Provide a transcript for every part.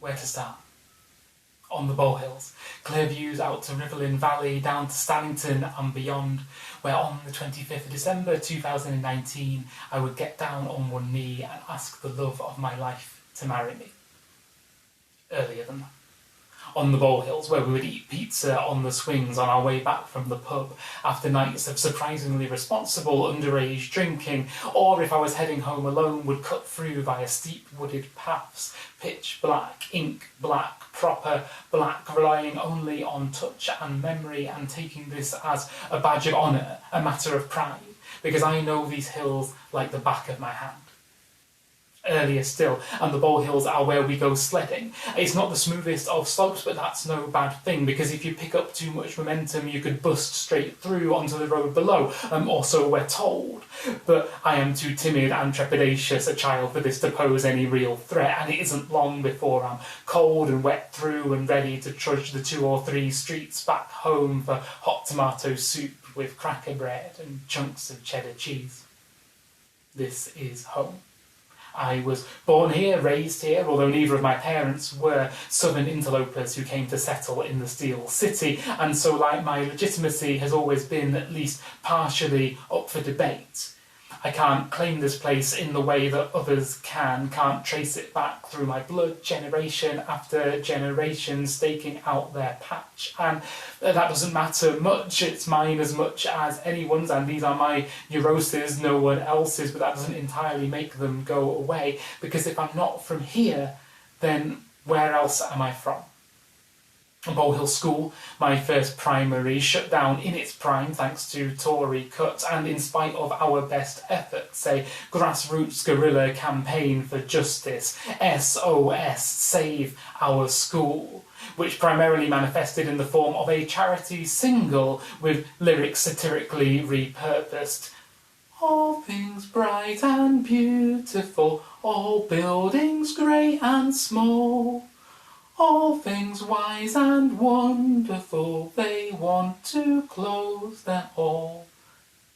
Where to start? On the Bowl Hills, clear views out to Riverlyn Valley, down to Stannington and beyond, where on the 25th of December 2019 I would get down on one knee and ask the love of my life to marry me. Earlier than that. On the Bowl Hills, where we would eat pizza on the swings on our way back from the pub after nights of surprisingly responsible underage drinking, or if I was heading home alone, would cut through via steep wooded paths, pitch black, ink black, proper black, relying only on touch and memory and taking this as a badge of honour, a matter of pride, because I know these hills like the back of my hand. Earlier still, and the Bowl Hills are where we go sledding. It's not the smoothest of slopes, but that's no bad thing, because if you pick up too much momentum, you could bust straight through onto the road below, or so we're told. But I am too timid and trepidatious a child for this to pose any real threat, and it isn't long before I'm cold and wet through and ready to trudge the 2 or 3 streets back home for hot tomato soup with cracker bread and chunks of cheddar cheese. This is home. I was born here, raised here, although neither of my parents were southern interlopers who came to settle in the Steel City, and so like my legitimacy has always been at least partially up for debate. I can't claim this place in the way that others can't trace it back through my blood, generation after generation staking out their patch, and that doesn't matter much. It's mine as much as anyone's, and these are my neuroses, no one else's, but that doesn't entirely make them go away, because if I'm not from here, then where else am I from? Bowl Hill School, my first primary, shut down in its prime thanks to Tory cuts and in spite of our best efforts, a grassroots guerrilla campaign for justice, SOS, Save Our School, which primarily manifested in the form of a charity single with lyrics satirically repurposed. All things bright and beautiful, all buildings grey and small, all things wise and wonderful, they want to close their hall.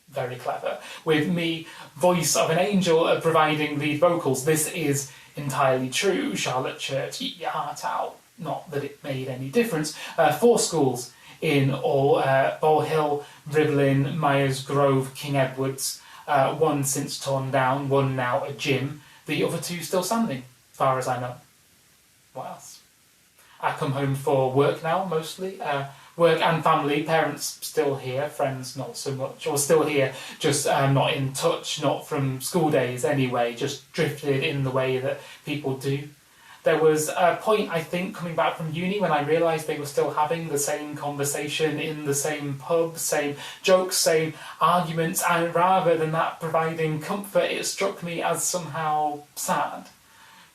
Very clever. With me, voice of an angel, providing lead vocals. This is entirely true. Charlotte Church, eat your heart out. Not that it made any difference. 4 schools in all. Bowl Hill, Riverlyn, Myers Grove, King Edwards. 1 since torn down, 1 now a gym. The other 2 still standing, as far as I know. What else? I come home for work now, mostly. Work and family, parents still here, friends not so much, or still here, just not in touch, not from school days anyway, just drifted in the way that people do. There was a point, I think, coming back from uni when I realised they were still having the same conversation in the same pub, same jokes, same arguments, and rather than that providing comfort, it struck me as somehow sad.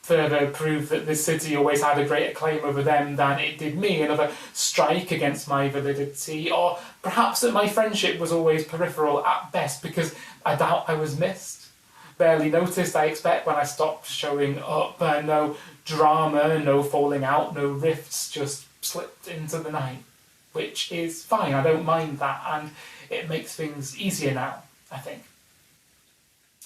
Further proof that this city always had a greater claim over them than it did me, another strike against my validity, or perhaps that my friendship was always peripheral at best, because I doubt I was missed. Barely noticed, I expect, when I stopped showing up. No drama, no falling out, no rifts, just slipped into the night, which is fine, I don't mind that, and it makes things easier now, I think.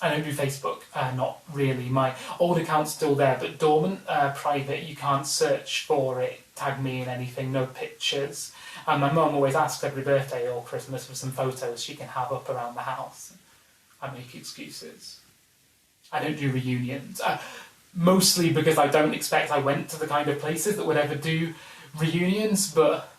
I don't do Facebook, not really. My old account's still there, but dormant, private. You can't search for it, tag me in anything, no pictures. And my mum always asks every birthday or Christmas for some photos she can have up around the house. I make excuses. I don't do reunions, mostly because I don't expect I went to the kind of places that would ever do reunions, but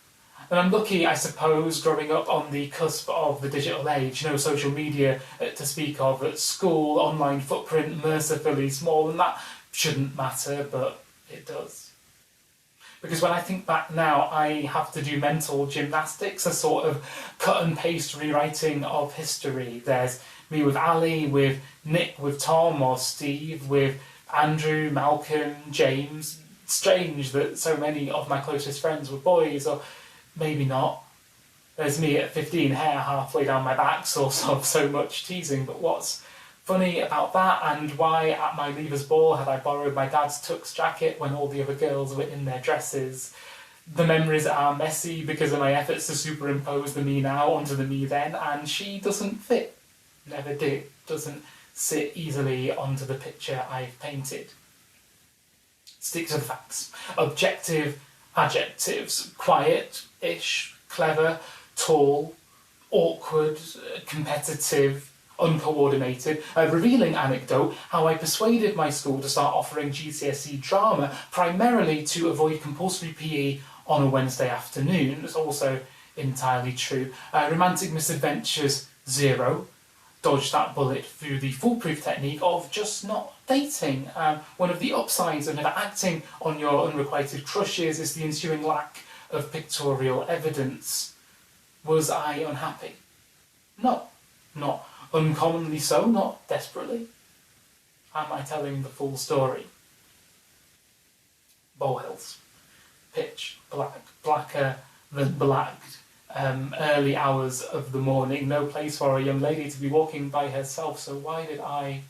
and I'm lucky, I suppose, growing up on the cusp of the digital age, no social media to speak of at school, online footprint mercifully small, and that shouldn't matter, but it does. Because when I think back now, I have to do mental gymnastics, a sort of cut and paste rewriting of history. There's me with Ali, with Nick, with Tom or Steve, with Andrew, Malcolm, James. Strange that so many of my closest friends were boys, or maybe not. There's me at 15, hair halfway down my back, source of so much teasing, but what's funny about that, and why at my leavers ball had I borrowed my dad's tux jacket when all the other girls were in their dresses? The memories are messy because of my efforts to superimpose the me now onto the me then, and she doesn't fit. Never did. Doesn't sit easily onto the picture I've painted. Stick to the facts. Objective adjectives: quiet-ish, clever, tall, awkward, competitive, uncoordinated. A revealing anecdote: how I persuaded my school to start offering GCSE drama primarily to avoid compulsory PE on a Wednesday afternoon. It's also entirely true. Romantic misadventures, 0. Dodge that bullet through the foolproof technique of just not dating. One of the upsides of never acting on your unrequited crushes is the ensuing lack of pictorial evidence. Was I unhappy? No. Not uncommonly so, not desperately. Am I telling the full story? Molehills. Pitch black, blacker than blacked. Early hours of the morning, no place for a young lady to be walking by herself, so why did I...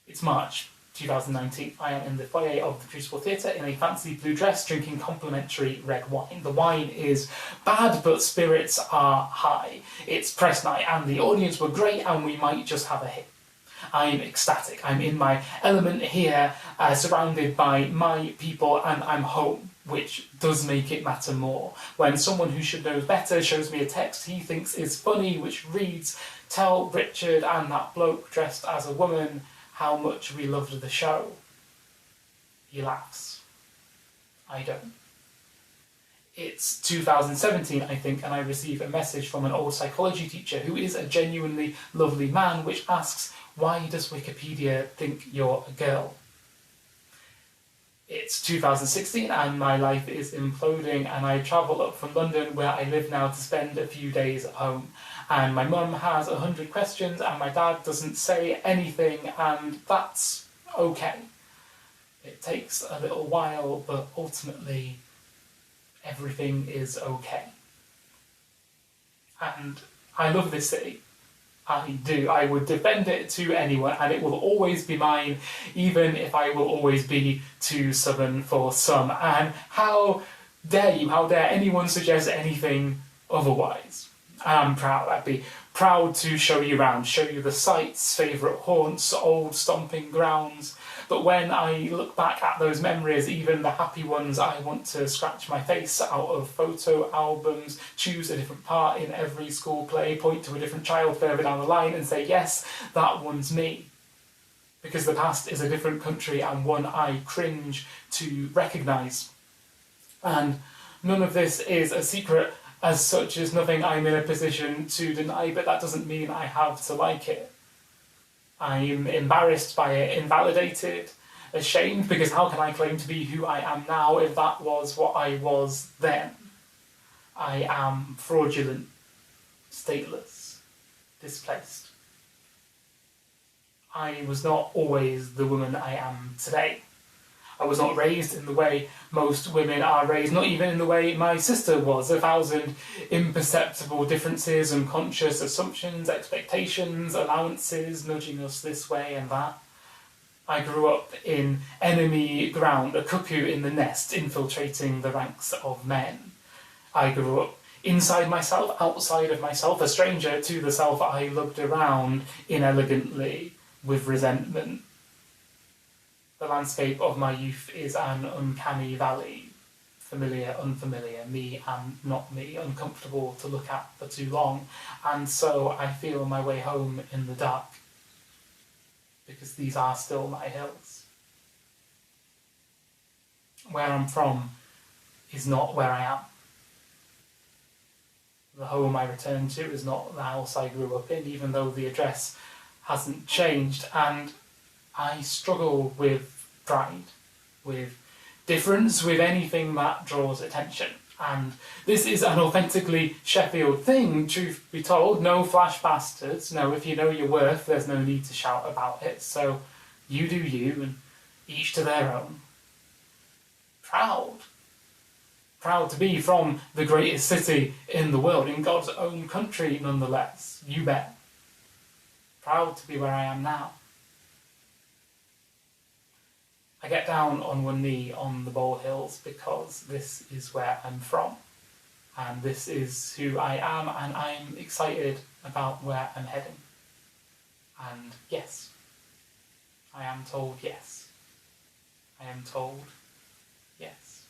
It's March 2019. I am in the foyer of the Crucible Theatre in a fancy blue dress, drinking complimentary red wine. The wine is bad, but spirits are high. It's press night, and the audience were great, and we might just have a hit. I'm ecstatic. I'm in my element here, surrounded by my people, and I'm home, which does make it matter more. When someone who should know better shows me a text he thinks is funny, which reads, "Tell Richard and that bloke dressed as a woman how much we loved the show." He laughs. I don't. It's 2017, I think, and I receive a message from an old psychology teacher who is a genuinely lovely man, which asks, "Why does Wikipedia think you're a girl?" It's 2016 and my life is imploding, and I travel up from London, where I live now, to spend a few days at home. And my mum has 100 questions and my dad doesn't say anything, and that's okay. It takes a little while, but ultimately everything is okay. And I love this city. I do. I would defend it to anyone, and it will always be mine, even if I will always be too southern for some. And how dare you, how dare anyone suggest anything otherwise? I'm proud. I'd be proud to show you around, show you the sights, favourite haunts, old stomping grounds. But when I look back at those memories, even the happy ones, I want to scratch my face out of photo albums, choose a different part in every school play, point to a different child further down the line and say, yes, that one's me. Because the past is a different country and one I cringe to recognise. And none of this is a secret as such, as nothing I'm in a position to deny, but that doesn't mean I have to like it. I'm embarrassed by it, invalidated, ashamed, because how can I claim to be who I am now if that was what I was then? I am fraudulent, stateless, displaced. I was not always the woman I am today. I was not raised in the way most women are raised, not even in the way my sister was. 1,000 imperceptible differences, unconscious assumptions, expectations, allowances, nudging us this way and that. I grew up in enemy ground, a cuckoo in the nest, infiltrating the ranks of men. I grew up inside myself, outside of myself, a stranger to the self I lugged around inelegantly with resentment. The landscape of my youth is an uncanny valley, familiar, unfamiliar, me and not me, uncomfortable to look at for too long, and so I feel my way home in the dark, because these are still my hills. Where I'm from is not where I am. The home I return to is not the house I grew up in, even though the address hasn't changed, and I struggle with pride, with difference, with anything that draws attention. And this is an authentically Sheffield thing, truth be told. No flash bastards. No, if you know your worth, there's no need to shout about it. So you do you, and each to their own. Proud. Proud to be from the greatest city in the world, in God's own country nonetheless. You bet. Proud to be where I am now. I get down on one knee on the molehills because this is where I'm from, and this is who I am, and I'm excited about where I'm heading. And yes, I am told yes. am told. Yes.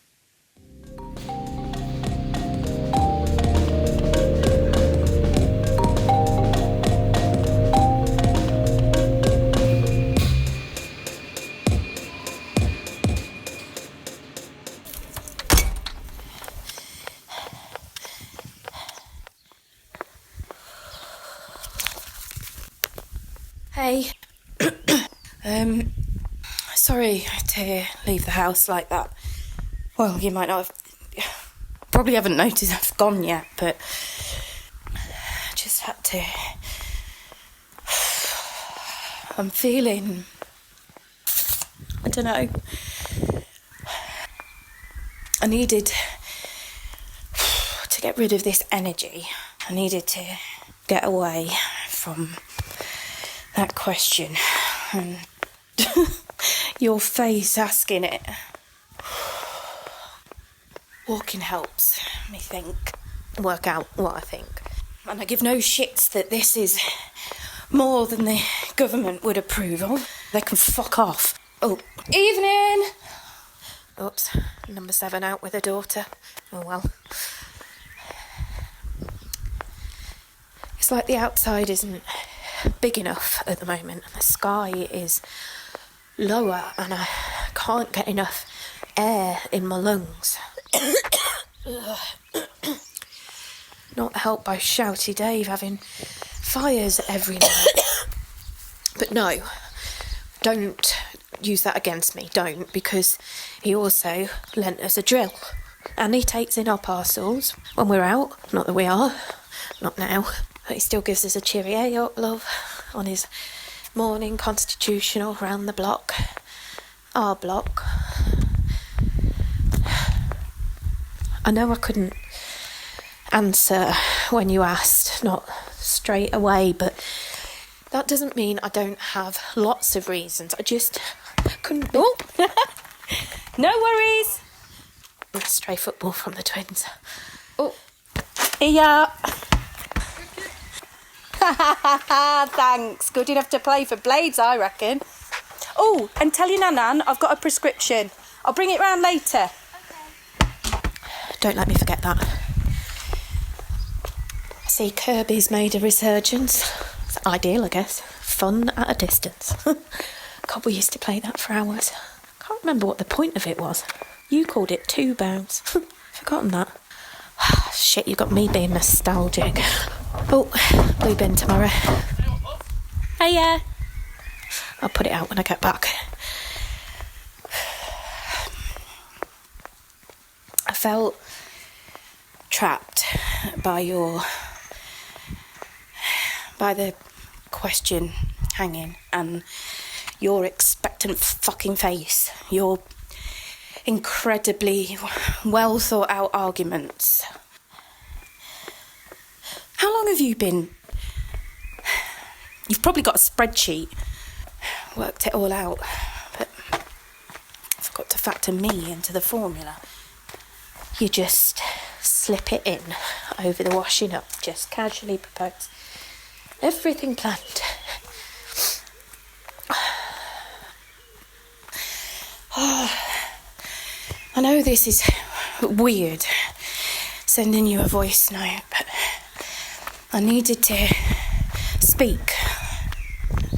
Hey. Sorry to leave the house like that. Well, you might not have... Probably haven't noticed I've gone yet, but... I just had to... I'm feeling... I don't know. I needed to get rid of this energy. I needed to get away from that question. And your face asking it. Walking helps me work out what I think. And I give no shits that this is more than the government would approve of. They can fuck off. Oh, evening! Oops, number 7 out with her daughter. Oh well. It's like the outside isn't big enough at the moment. The sky is lower and I can't get enough air in my lungs. Not helped by Shouty Dave having fires every night. But no, don't use that against me, don't, because he also lent us a drill. And he takes in our parcels when we're out. Not that we are, not now. But he still gives us a cheerio up, love, on his morning constitutional round the block. Our block. I know I couldn't answer when you asked, not straight away, but that doesn't mean I don't have lots of reasons. I just couldn't... Oh! No worries! Stray football from the twins. Oh, yeah. Thanks. Good enough to play for Blades, I reckon. Oh, and tell your Nan I've got a prescription. I'll bring it round later. Okay. Don't let me forget that. I see Kirby's made a resurgence. It's ideal, I guess. Fun at a distance. God, we used to play that for hours. Can't remember what the point of it was. You called it 2 bounds. Forgotten that. Shit, you got me being nostalgic. Oh, blue bin tomorrow. Hey, yeah. I'll put it out when I get back. I felt trapped by the question hanging and your expectant fucking face. Your incredibly well thought out arguments. How long have you been? You've probably got a spreadsheet, worked it all out, but forgot to factor me into the formula. You just slip it in over the washing up, just casually propose. Everything planned. Oh, I know this is weird, sending you a voice note, but I needed to speak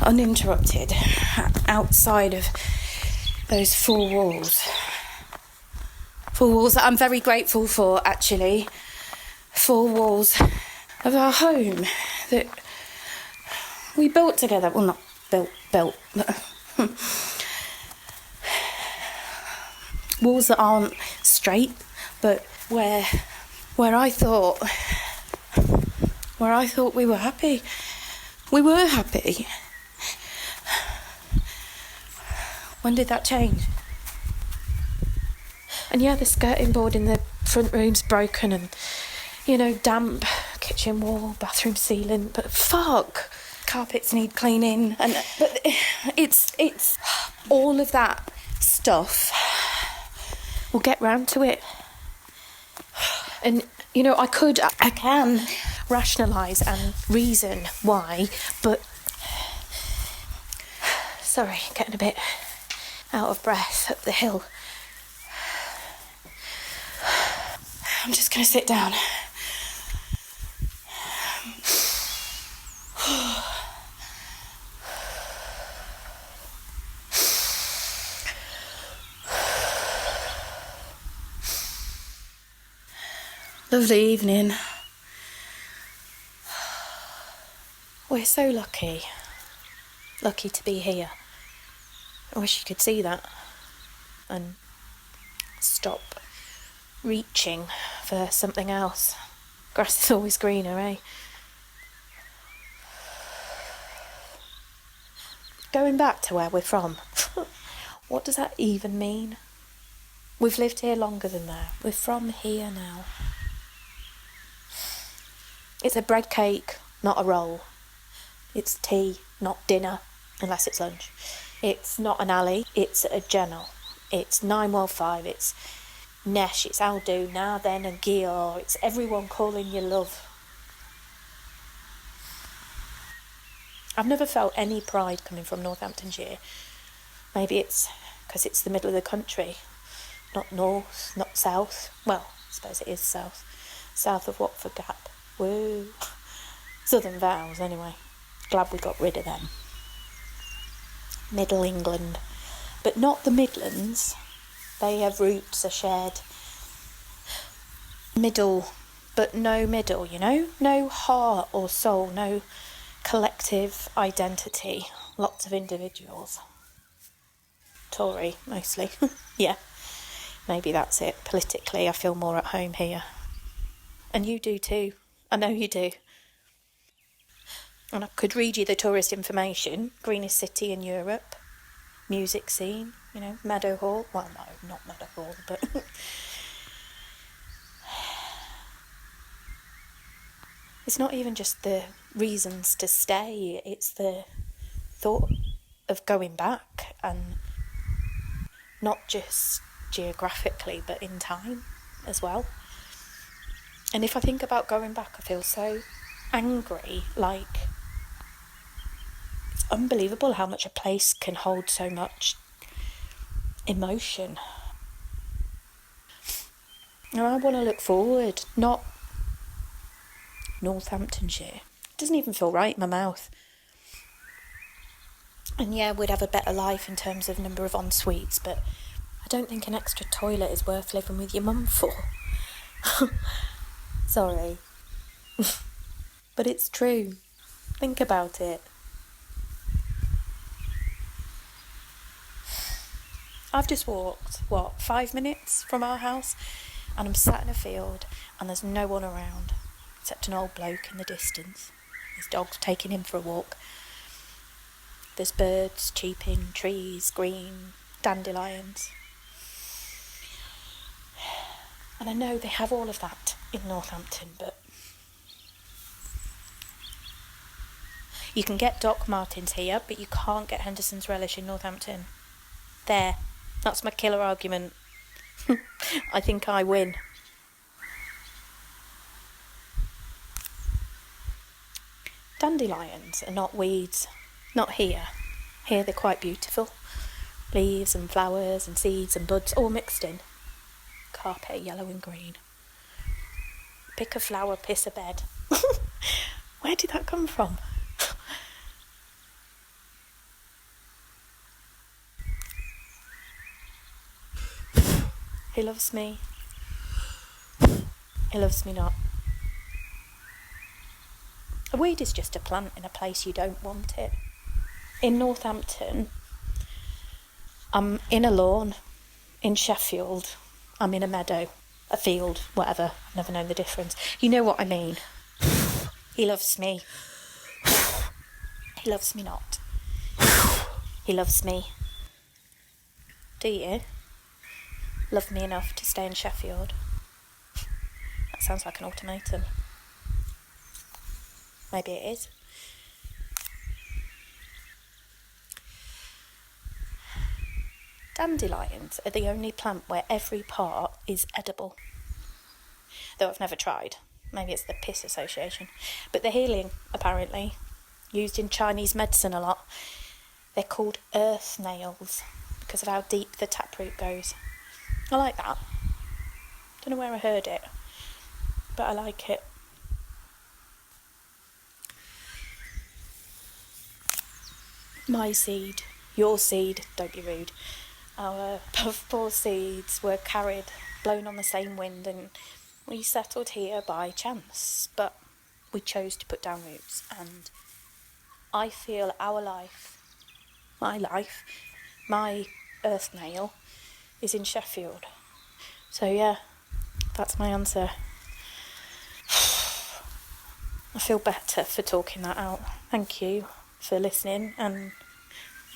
uninterrupted outside of those 4 walls. 4 walls that I'm very grateful for, actually. 4 walls of our home that we built together. Well, not built. Walls that aren't straight, but where I thought we were happy. We were happy. When did that change? And yeah, the skirting board in the front room's broken and, damp kitchen wall, bathroom ceiling, but fuck, carpets need cleaning, but it's all of that stuff. We'll get round to it. And, I can rationalise and reason why, but... Sorry, getting a bit out of breath up the hill. I'm just going to sit down. Lovely evening. We're so lucky to be here. I wish you could see that and stop reaching for something else. Grass is always greener, eh? Going back to where we're from, what does that even mean? We've lived here longer than that. We're from here now. It's a bread cake, not a roll. It's tea, not dinner, unless it's lunch. It's not an alley, it's a general. It's 915, it's Nesh, it's I'll do, now then, and Geor. It's everyone calling you love. I've never felt any pride coming from Northamptonshire. Maybe it's because it's the middle of the country. Not north, not south. Well, I suppose it is south. South of Watford Gap. Woo. Southern Vowels, anyway. Glad we got rid of them. Middle England. But not the Midlands. They have roots, are shared. Middle, but no middle, you know? No heart or soul, no collective identity. Lots of individuals. Tory, mostly. Yeah, maybe that's it. Politically, I feel more at home here. And you do too. I know you do. And I could read you the tourist information. Greenest city in Europe. Music scene, you know, Meadow Hall. Well, no, not Meadow Hall, but... It's not even just the reasons to stay. It's the thought of going back, and not just geographically, but in time as well. And if I think about going back, I feel so angry, like... It's unbelievable how much a place can hold so much emotion. And I want to look forward, not Northamptonshire. It doesn't even feel right in my mouth. And yeah, we'd have a better life in terms of number of en-suites, but I don't think an extra toilet is worth living with your mum for. Sorry. But it's true. Think about it. I've just walked, 5 minutes from our house, and I'm sat in a field, and there's no one around, except an old bloke in the distance. His dog's taking him for a walk. There's birds cheeping, trees, green, dandelions. And I know they have all of that in Northampton, but you can get Doc Martens here, but you can't get Henderson's Relish in Northampton. There. That's my killer argument. I think I win. Dandelions are not weeds. Not here. Here they're quite beautiful. Leaves and flowers and seeds and buds all mixed in. Carpet yellow and green. Pick a flower, piss a bed. Where did that come from? He loves me. He loves me not. A weed is just a plant in a place you don't want it. In Northampton, I'm in a lawn. In Sheffield, I'm in a meadow, a field, whatever. I've never known the difference. You know what I mean. He loves me. He loves me not. He loves me. Do you? Love me enough to stay in Sheffield? That sounds like an ultimatum. Maybe it is. Dandelions are the only plant where every part is edible. Though I've never tried. Maybe it's the piss association. But they're healing, apparently. Used in Chinese medicine a lot. They're called earth nails. because of how deep the taproot goes. I like that. Don't know where I heard it, but I like it. My seed, your seed, don't be rude. Our puffball seeds were carried, blown on the same wind, and we settled here by chance, but we chose to put down roots, and I feel our life, my earth nail, is in Sheffield. So yeah, that's my answer. I feel better for talking that out. Thank you for listening and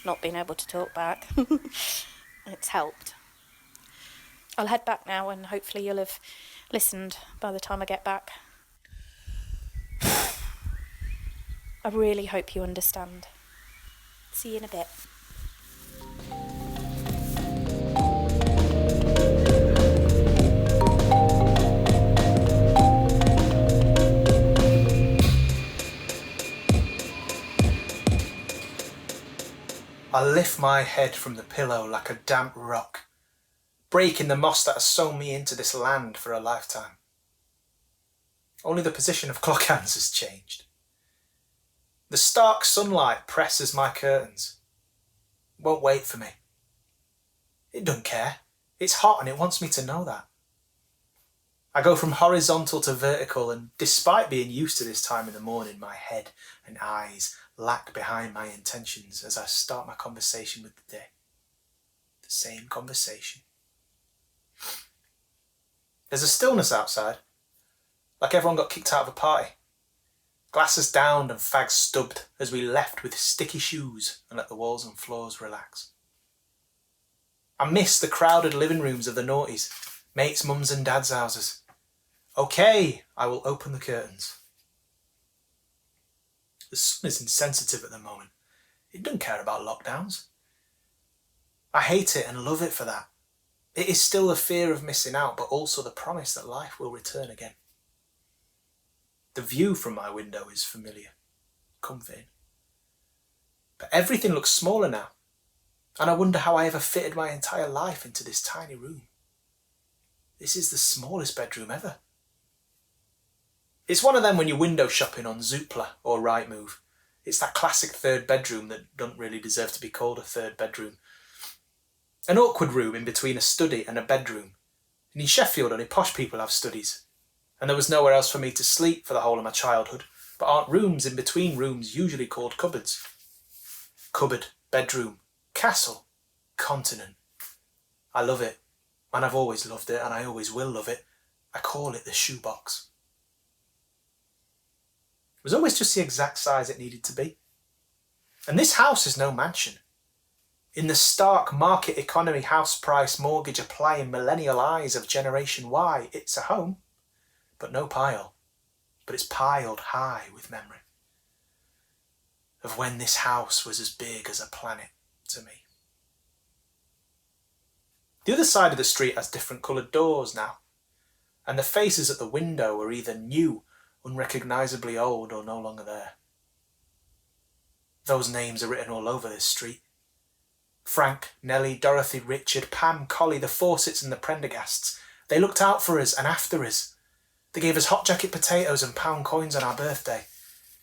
not being able to talk back. It's helped. I'll head back now and hopefully you'll have listened by the time I get back. I really hope you understand. See you in a bit. I lift my head from the pillow like a damp rock, breaking the moss that has sewn me into this land for a lifetime. Only the position of clock hands has changed. The stark sunlight presses my curtains. It won't wait for me. It doesn't care. It's hot and it wants me to know that. I go from horizontal to vertical, and despite being used to this time in the morning, my head and eyes lag behind my intentions as I start my conversation with the day. The same conversation. There's a stillness outside, like everyone got kicked out of a party. Glasses downed and fags stubbed as we left with sticky shoes and let the walls and floors relax. I miss the crowded living rooms of the noughties, mates' mums and dads' houses. Okay, I will open the curtains. The sun is insensitive at the moment. It doesn't care about lockdowns. I hate it and love it for that. It is still the fear of missing out, but also the promise that life will return again. The view from my window is familiar, comforting. But everything looks smaller now, and I wonder how I ever fitted my entire life into this tiny room. This is the smallest bedroom ever. It's one of them when you're window shopping on Zoopla or Rightmove. It's that classic third bedroom that doesn't really deserve to be called a third bedroom. An awkward room in between a study and a bedroom. And in Sheffield, only posh people have studies. And there was nowhere else for me to sleep for the whole of my childhood, but aren't rooms in between rooms usually called cupboards? Cupboard, bedroom, castle, continent. I love it, and I've always loved it, and I always will love it. I call it the shoebox. It was always just the exact size it needed to be. And this house is no mansion. In the stark market economy house price mortgage applying millennial eyes of Generation Y, it's a home, but no pile. But it's piled high with memory of when this house was as big as a planet to me. The other side of the street has different coloured doors now, and the faces at the window are either new, unrecognisably old, or no longer there. Those names are written all over this street. Frank, Nellie, Dorothy, Richard, Pam, Collie, the Fawcett's and the Prendergasts. They looked out for us and after us. They gave us hot jacket potatoes and pound coins on our birthday.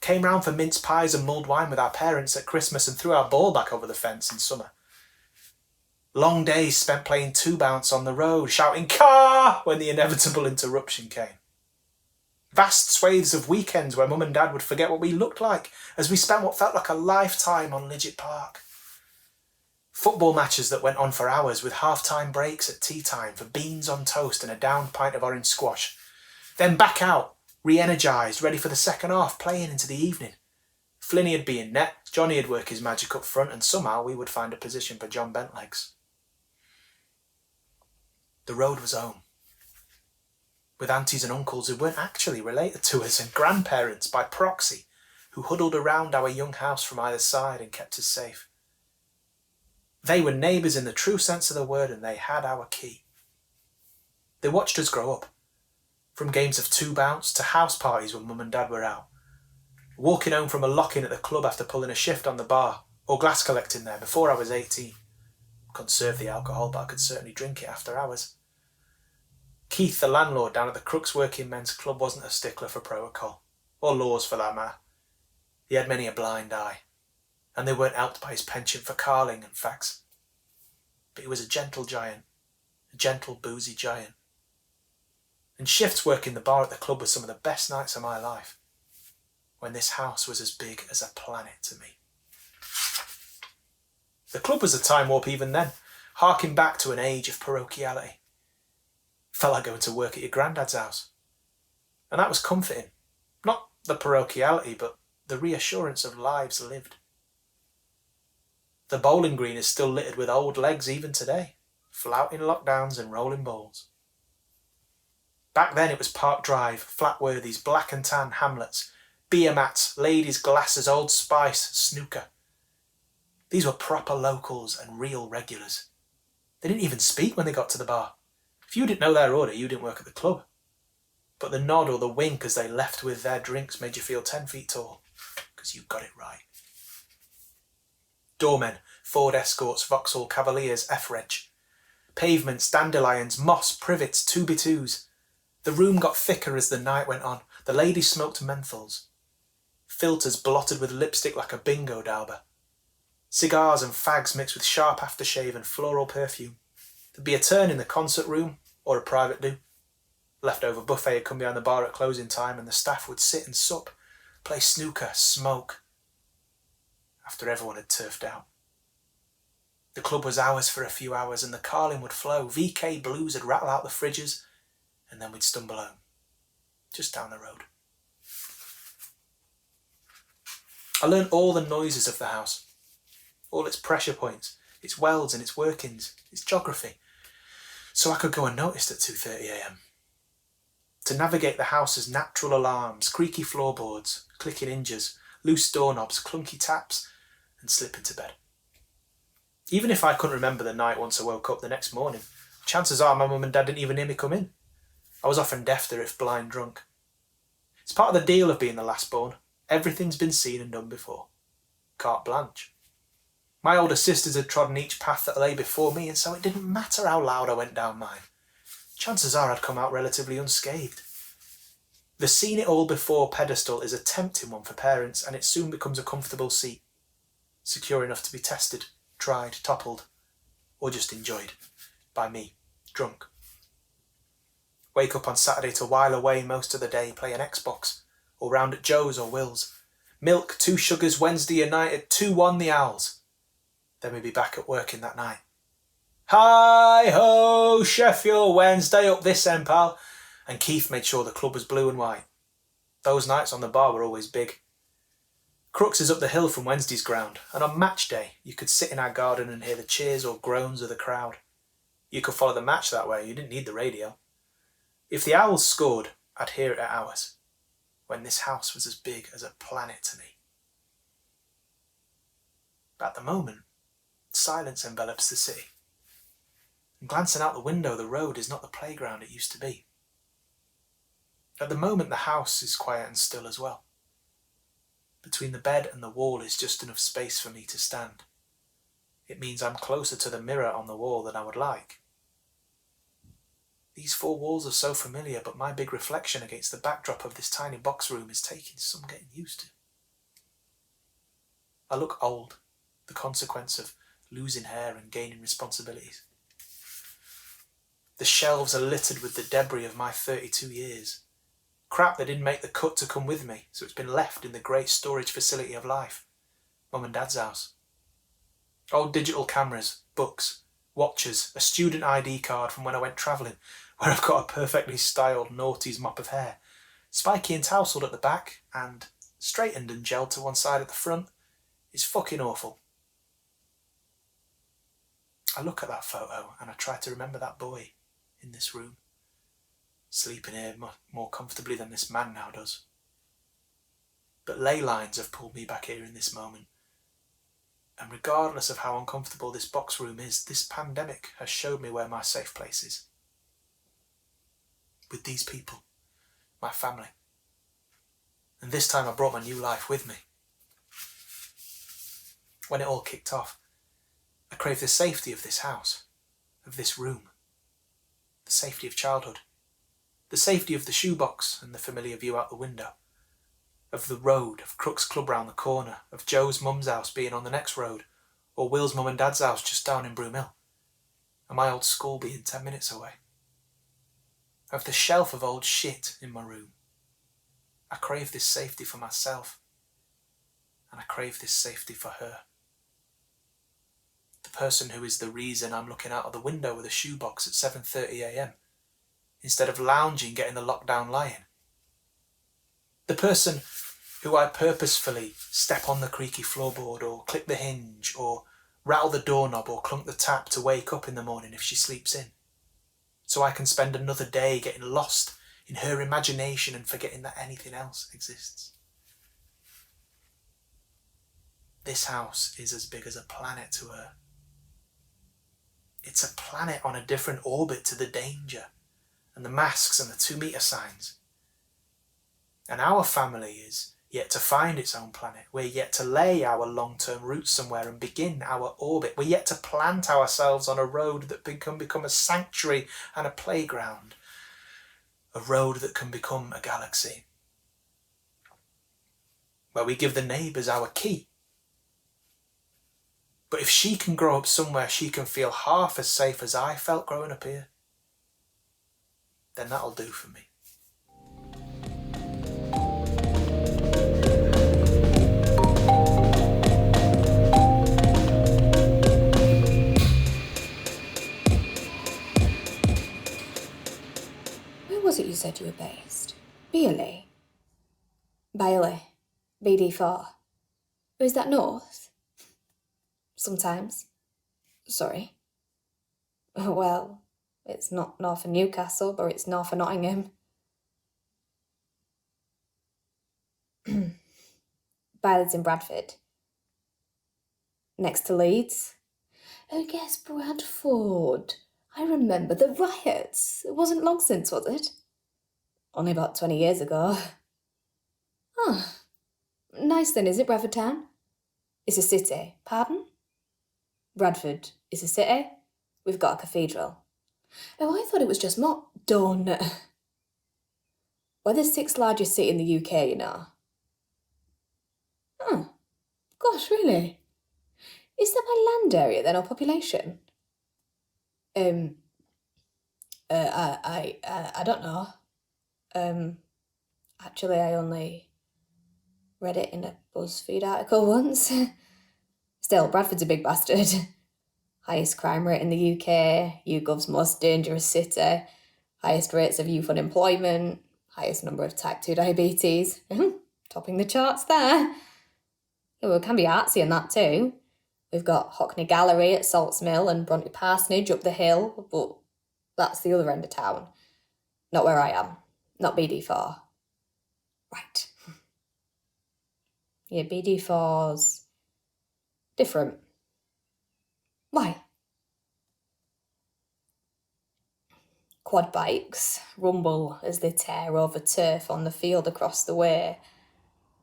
Came round for mince pies and mulled wine with our parents at Christmas and threw our ball back over the fence in summer. Long days spent playing two bounce on the road, shouting "Car!" when the inevitable interruption came. Vast swathes of weekends where Mum and Dad would forget what we looked like as we spent what felt like a lifetime on Lidget Park. Football matches that went on for hours with half-time breaks at tea time for beans on toast and a downed pint of orange squash. Then back out, re-energised, ready for the second half, playing into the evening. Flinney would be in net, Johnny would work his magic up front, and somehow we would find a position for John Bentlegs. The road was home. With aunties and uncles who weren't actually related to us, and grandparents by proxy who huddled around our young house from either side and kept us safe. They were neighbours in the true sense of the word, and they had our key. They watched us grow up, from games of two bounce to house parties when Mum and Dad were out, walking home from a lock-in at the club after pulling a shift on the bar, or glass collecting there before I was 18, Couldn't serve the alcohol, but I could certainly drink it after hours. Keith, the landlord down at the Crooks Working Men's Club, wasn't a stickler for protocol, or laws for that matter. He had many a blind eye, and they weren't helped by his penchant for carling and fags. But he was a gentle giant, a gentle boozy giant. And shifts working the bar at the club were some of the best nights of my life, when this house was as big as a planet to me. The club was a time warp even then, harking back to an age of parochiality. Felt like going to work at your granddad's house. And that was comforting. Not the parochiality, but the reassurance of lives lived. The bowling green is still littered with old legs even today, flouting lockdowns and rolling balls. Back then it was Park Drive, Flatworthy's, Black and Tan, Hamlets, beer mats, ladies' glasses, Old Spice, snooker. These were proper locals and real regulars. They didn't even speak when they got to the bar. If you didn't know their order, you didn't work at the club. But the nod or the wink as they left with their drinks made you feel 10 feet tall, because you got it right. Doormen, Ford Escorts, Vauxhall Cavaliers, F-Reg. Pavements, dandelions, moss, privets, 2x2s. The room got thicker as the night went on. The ladies smoked menthols. Filters blotted with lipstick like a bingo dauber. Cigars and fags mixed with sharp aftershave and floral perfume. There'd be a turn in the concert room, or a private do. Leftover buffet had come behind the bar at closing time, and the staff would sit and sup, play snooker, smoke, after everyone had turfed out. The club was ours for a few hours, and the carling would flow. VK Blues would rattle out the fridges, and then we'd stumble home, just down the road. I learned all the noises of the house, all its pressure points, its welds and its workings, its geography, so I could go unnoticed at 2:30 a.m. To navigate the house's natural alarms, creaky floorboards, clicking hinges, loose doorknobs, clunky taps, and slip into bed. Even if I couldn't remember the night once I woke up the next morning, chances are my mum and dad didn't even hear me come in. I was often deafter if blind drunk. It's part of the deal of being the last born. Everything's been seen and done before. Carte blanche. My older sisters had trodden each path that lay before me, and so it didn't matter how loud I went down mine. Chances are I'd come out relatively unscathed. The seen it all before pedestal is a tempting one for parents, and it soon becomes a comfortable seat, secure enough to be tested, tried, toppled, or just enjoyed by me, drunk. Wake up on Saturday to while away most of the day playing Xbox, or round at Joe's or Will's. Milk, 2 sugars, Wednesday United, 2-1 the Owls. Then we'd be back at work in that night. Hi-ho, Sheffield, Wednesday, up this end, pal. And Keith made sure the club was blue and white. Those nights on the bar were always big. Crooks is up the hill from Wednesday's ground, and on match day you could sit in our garden and hear the cheers or groans of the crowd. You could follow the match that way, you didn't need the radio. If the Owls scored, I'd hear it at ours, when this house was as big as a planet to me. But at the moment, silence envelops the city. And glancing out the window, the road is not the playground it used to be. At the moment, the house is quiet and still as well. Between the bed and the wall is just enough space for me to stand. It means I'm closer to the mirror on the wall than I would like. These 4 walls are so familiar, but my big reflection against the backdrop of this tiny box room is taking some getting used to. I look old, the consequence of losing hair and gaining responsibilities. The shelves are littered with the debris of my 32 years. Crap that didn't make the cut to come with me, so it's been left in the great storage facility of life, Mum and Dad's house. Old digital cameras, books, watches, a student ID card from when I went travelling, where I've got a perfectly styled noughties mop of hair, spiky and tousled at the back, and straightened and gelled to one side at the front. It's fucking awful. I look at that photo and I try to remember that boy in this room, sleeping here more comfortably than this man now does. But ley lines have pulled me back here in this moment. And regardless of how uncomfortable this box room is, this pandemic has showed me where my safe place is. With these people, my family. And this time I brought my new life with me. When it all kicked off, I crave the safety of this house, of this room, the safety of childhood, the safety of the shoebox and the familiar view out the window, of the road, of Crook's Club round the corner, of Joe's mum's house being on the next road, or Will's mum and dad's house just down in Broomhill, and my old school being 10 minutes away. Of the shelf of old shit in my room. I crave this safety for myself, and I crave this safety for her. The person who is the reason I'm looking out of the window with a shoebox at 7:30 a.m, instead of lounging getting the lockdown lie-in. The person who I purposefully step on the creaky floorboard or click the hinge or rattle the doorknob or clunk the tap to wake up in the morning if she sleeps in, so I can spend another day getting lost in her imagination and forgetting that anything else exists. This house is as big as a planet to her. It's a planet on a different orbit to the danger and the masks and the 2-metre signs. And our family is yet to find its own planet. We're yet to lay our long-term roots somewhere and begin our orbit. We're yet to plant ourselves on a road that can become a sanctuary and a playground. A road that can become a galaxy. Where we give the neighbours our key. But if she can grow up somewhere she can feel half as safe as I felt growing up here, then that'll do for me. Where was it you said you were based? Bailey? Bailey. BD4. Is that north? Sometimes. Sorry. Well, it's not north of Newcastle, but it's north of Nottingham. Bailey's in Bradford. Next to Leeds. Oh, yes, Bradford. I remember the riots. It wasn't long since, was it? Only about 20 years ago. Oh, nice then, is it, Bradford Town? It's a city. Pardon? Bradford is a city. We've got a cathedral. Oh, I thought it was just Don't. We're the 6th largest city in the UK, you know. Oh, gosh, really? Is that my land area then, or population? I don't know. Actually, I only read it in a BuzzFeed article once. Still, Bradford's a big bastard. Highest crime rate in the UK, YouGov's most dangerous city, highest rates of youth unemployment, highest number of type 2 diabetes. Topping the charts there. Yeah, well, it can be artsy in that too. We've got Hockney Gallery at Salts Mill and Bronte Parsonage up the hill, but that's the other end of town. Not where I am. Not BD4. Right. Yeah, BD4's different. Why? Quad bikes rumble as they tear over turf on the field across the way.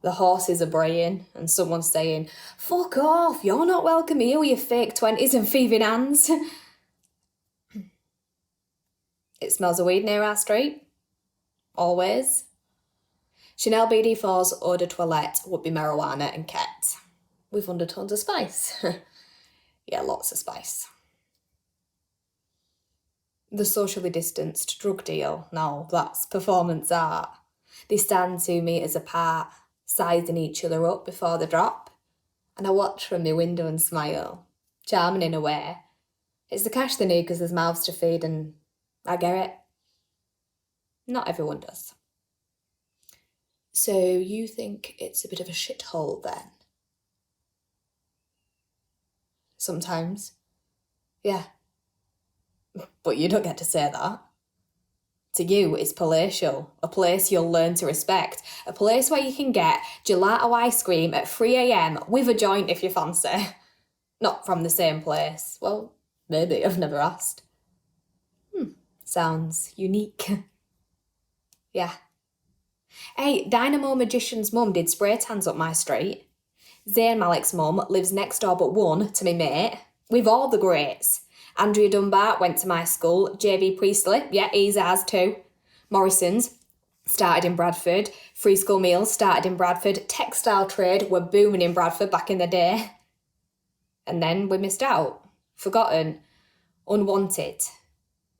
The horses are braying and someone's saying, "Fuck off, you're not welcome here with your fake 20s and thieving hands." It smells of weed near our street. Always. Chanel BD4's eau de toilette would be marijuana and ket. With undertones of spice. Yeah, lots of spice. The socially distanced drug deal, now that's performance art. They stand 2 metres apart, sizing each other up before the drop. And I watch from my window and smile, charming in a way. It's the cash they need because there's mouths to feed and I get it. Not everyone does. So you think it's a bit of a shithole then? Sometimes. Yeah. But you don't get to say that. To you, it's palatial, a place you'll learn to respect, a place where you can get gelato ice cream at 3 a.m. with a joint if you fancy. Not from the same place. Well, maybe, I've never asked. Sounds unique. Yeah. Hey, Dynamo Magician's mum did spray tans up my street. Zayn Malik's mum lives next door but one to me mate. With all the greats. Andrea Dunbar went to my school. J.B. Priestley, yeah, he's ours too. Morrison's started in Bradford. Free school meals started in Bradford. Textile trade were booming in Bradford back in the day. And then we missed out. Forgotten. Unwanted.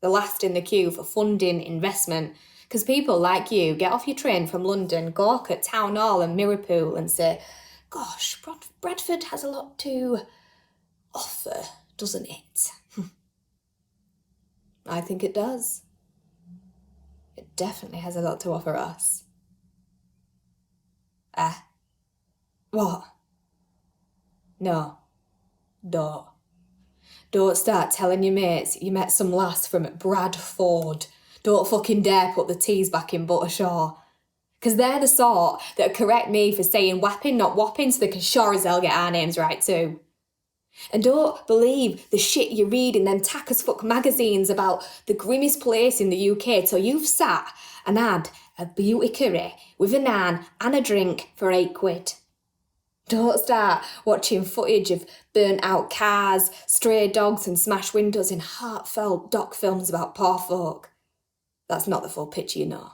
The last in the queue for funding, investment. Because people like you get off your train from London, gawk at Town Hall and Mirrorpool and say, gosh, Bradford has a lot to offer, doesn't it? I think it does. It definitely has a lot to offer us. What? No. Don't. Don't start telling your mates you met some lass from Bradford. Don't fucking dare put the T's back in Buttershaw. Because they're the sort that correct me for saying wapping, not whopping, so they can sure as hell get our names right too. And don't believe the shit you read in them tack as fuck magazines about the grimmest place in the UK till you've sat and had a beauty curry with a naan and a drink for £8. Don't start watching footage of burnt out cars, stray dogs and smashed windows in heartfelt doc films about poor folk. That's not the full picture, you know.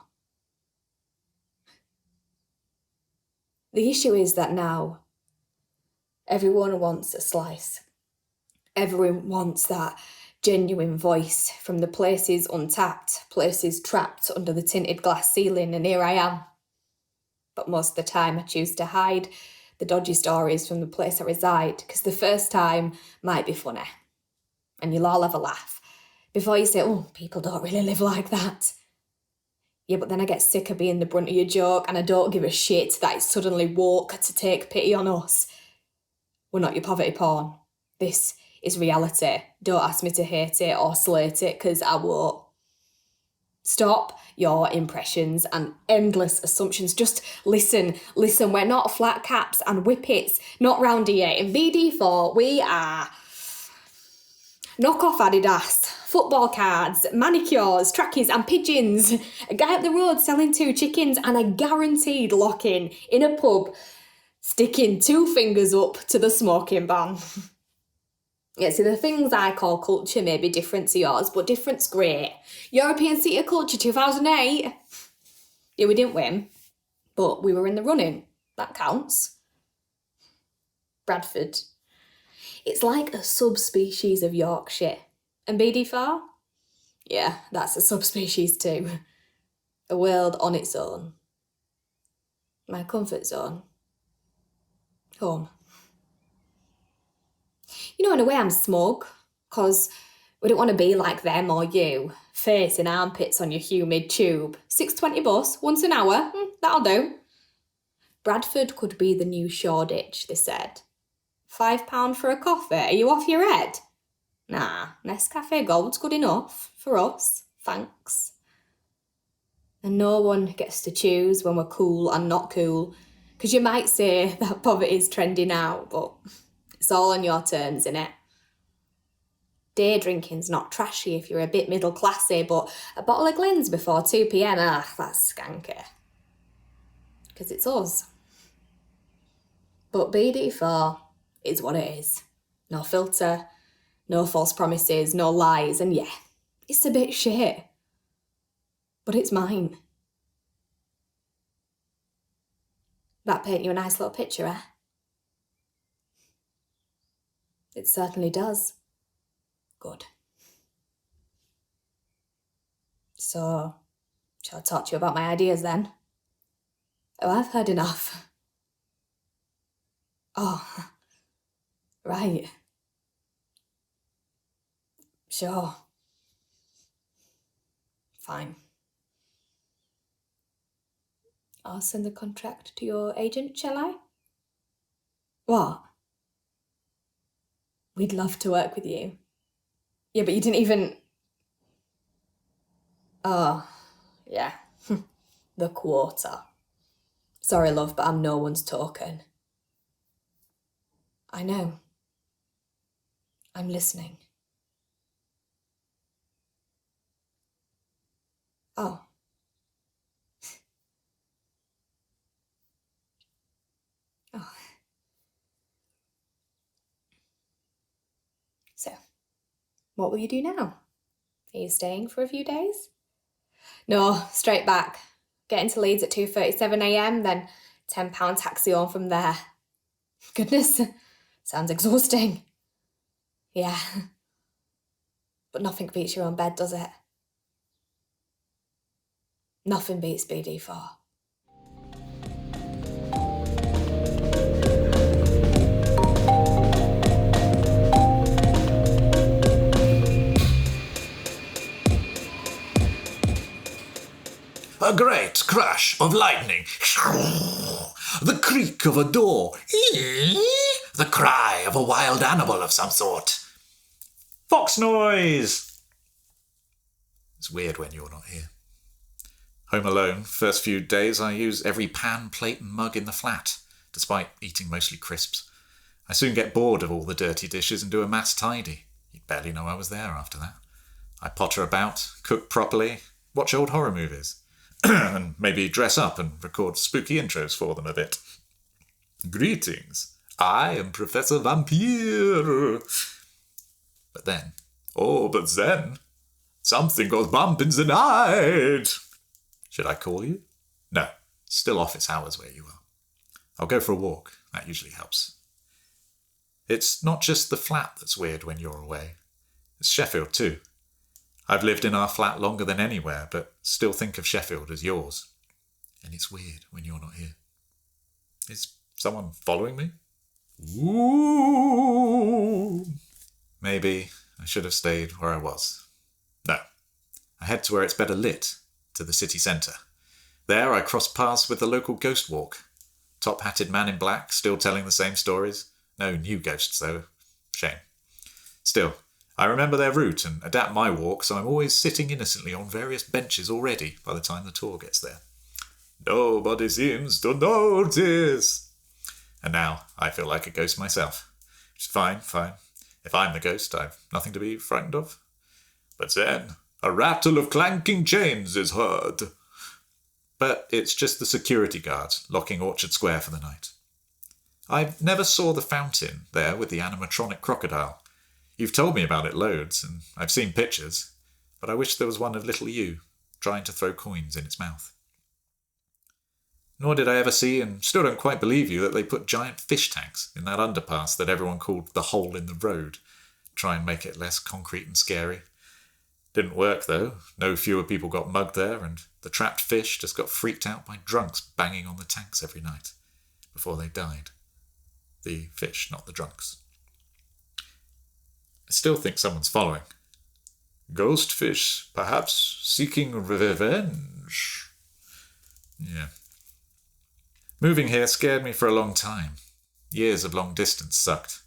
The issue is that now everyone wants a slice. Everyone wants that genuine voice from the places untapped, places trapped under the tinted glass ceiling, and here I am. But most of the time I choose to hide the dodgy stories from the place I reside, because the first time might be funny, and you'll all have a laugh, before you say, oh, people don't really live like that. Yeah, but then I get sick of being the brunt of your joke, and I don't give a shit that it's suddenly woke to take pity on us. We're not your poverty porn. This is reality. Don't ask me to hate it or slate it, because I won't. Stop your impressions and endless assumptions. Just listen. We're not flat caps and whippets, not round here. In BD4, we are knock-off Adidas, football cards, manicures, trackies and pigeons, a guy up the road selling 2 chickens, and a guaranteed lock-in in a pub sticking 2 fingers up to the smoking ban. Yeah, see, the things I call culture may be different to yours, but different's great. European City of Culture 2008. Yeah, we didn't win, but we were in the running. That counts. Bradford. It's like a subspecies of Yorkshire. And BD4? Yeah, that's a subspecies too. A world on its own. My comfort zone. Home. You know, in a way I'm smug, because we don't want to be like them or you, face in armpits on your humid tube. 6:20 bus, once an hour, that'll do. Bradford could be the new Shoreditch, they said. £5 for a coffee, are you off your head? Nah, Nescafe Gold's good enough, for us, thanks. And no one gets to choose when we're cool and not cool, because you might say that poverty's trendy now, but it's all on your terms, innit? Day drinking's not trashy if you're a bit middle classy, but a bottle of Glen's before 2 p.m, that's skanky. Because it's us. But BD4 is what it is. No filter, no false promises, no lies, and yeah, it's a bit shit. But it's mine. That paint you a nice little picture, eh? It certainly does. Good. So, shall I talk to you about my ideas then? Oh, I've heard enough. Oh, right. Sure. Fine. I'll send the contract to your agent, shall I? What? We'd love to work with you. Yeah, but you didn't even... Oh, yeah. The quarter. Sorry, love, but I'm no one's token. I know. I'm listening. Oh. Oh. What will you do now? Are you staying for a few days? No, straight back. Getting to Leeds at 2:37am, then £10 taxi on from there. Goodness, sounds exhausting. Yeah. But nothing beats your own bed, does it? Nothing beats BD4. A great crash of lightning. The creak of a door. The cry of a wild animal of some sort. Fox noise! It's weird when you're not here. Home alone, first few days I use every pan, plate and mug in the flat, despite eating mostly crisps. I soon get bored of all the dirty dishes and do a mass tidy. You'd barely know I was there after that. I potter about, cook properly, watch old horror movies. And maybe dress up and record spooky intros for them a bit. Greetings, I am Professor Vampire. But then, something goes bump in the night. Should I call you? No, still office hours where you are. I'll go for a walk, that usually helps. It's not just the flat that's weird when you're away. It's Sheffield too. I've lived in our flat longer than anywhere, but still think of Sheffield as yours. And it's weird when you're not here. Is someone following me? Ooh. Maybe I should have stayed where I was. No. I head to where it's better lit, to the city centre. There I cross paths with the local ghost walk. Top-hatted man in black, still telling the same stories. No new ghosts, though. Shame. Still, I remember their route and adapt my walk, so I'm always sitting innocently on various benches already by the time the tour gets there. Nobody seems to notice. And now I feel like a ghost myself. Which is fine. If I'm the ghost, I've nothing to be frightened of. But then, a rattle of clanking chains is heard. But it's just the security guards locking Orchard Square for the night. I never saw the fountain there with the animatronic crocodile. You've told me about it loads, and I've seen pictures, but I wish there was one of little you, trying to throw coins in its mouth. Nor did I ever see, and still don't quite believe you, that they put giant fish tanks in that underpass that everyone called the hole in the road, try and make it less concrete and scary. Didn't work, though. No fewer people got mugged there, and the trapped fish just got freaked out by drunks banging on the tanks every night, before they died. The fish, not the drunks. I still think someone's following. Ghost fish, perhaps seeking revenge. Yeah. Moving here scared me for a long time. Years of long distance sucked.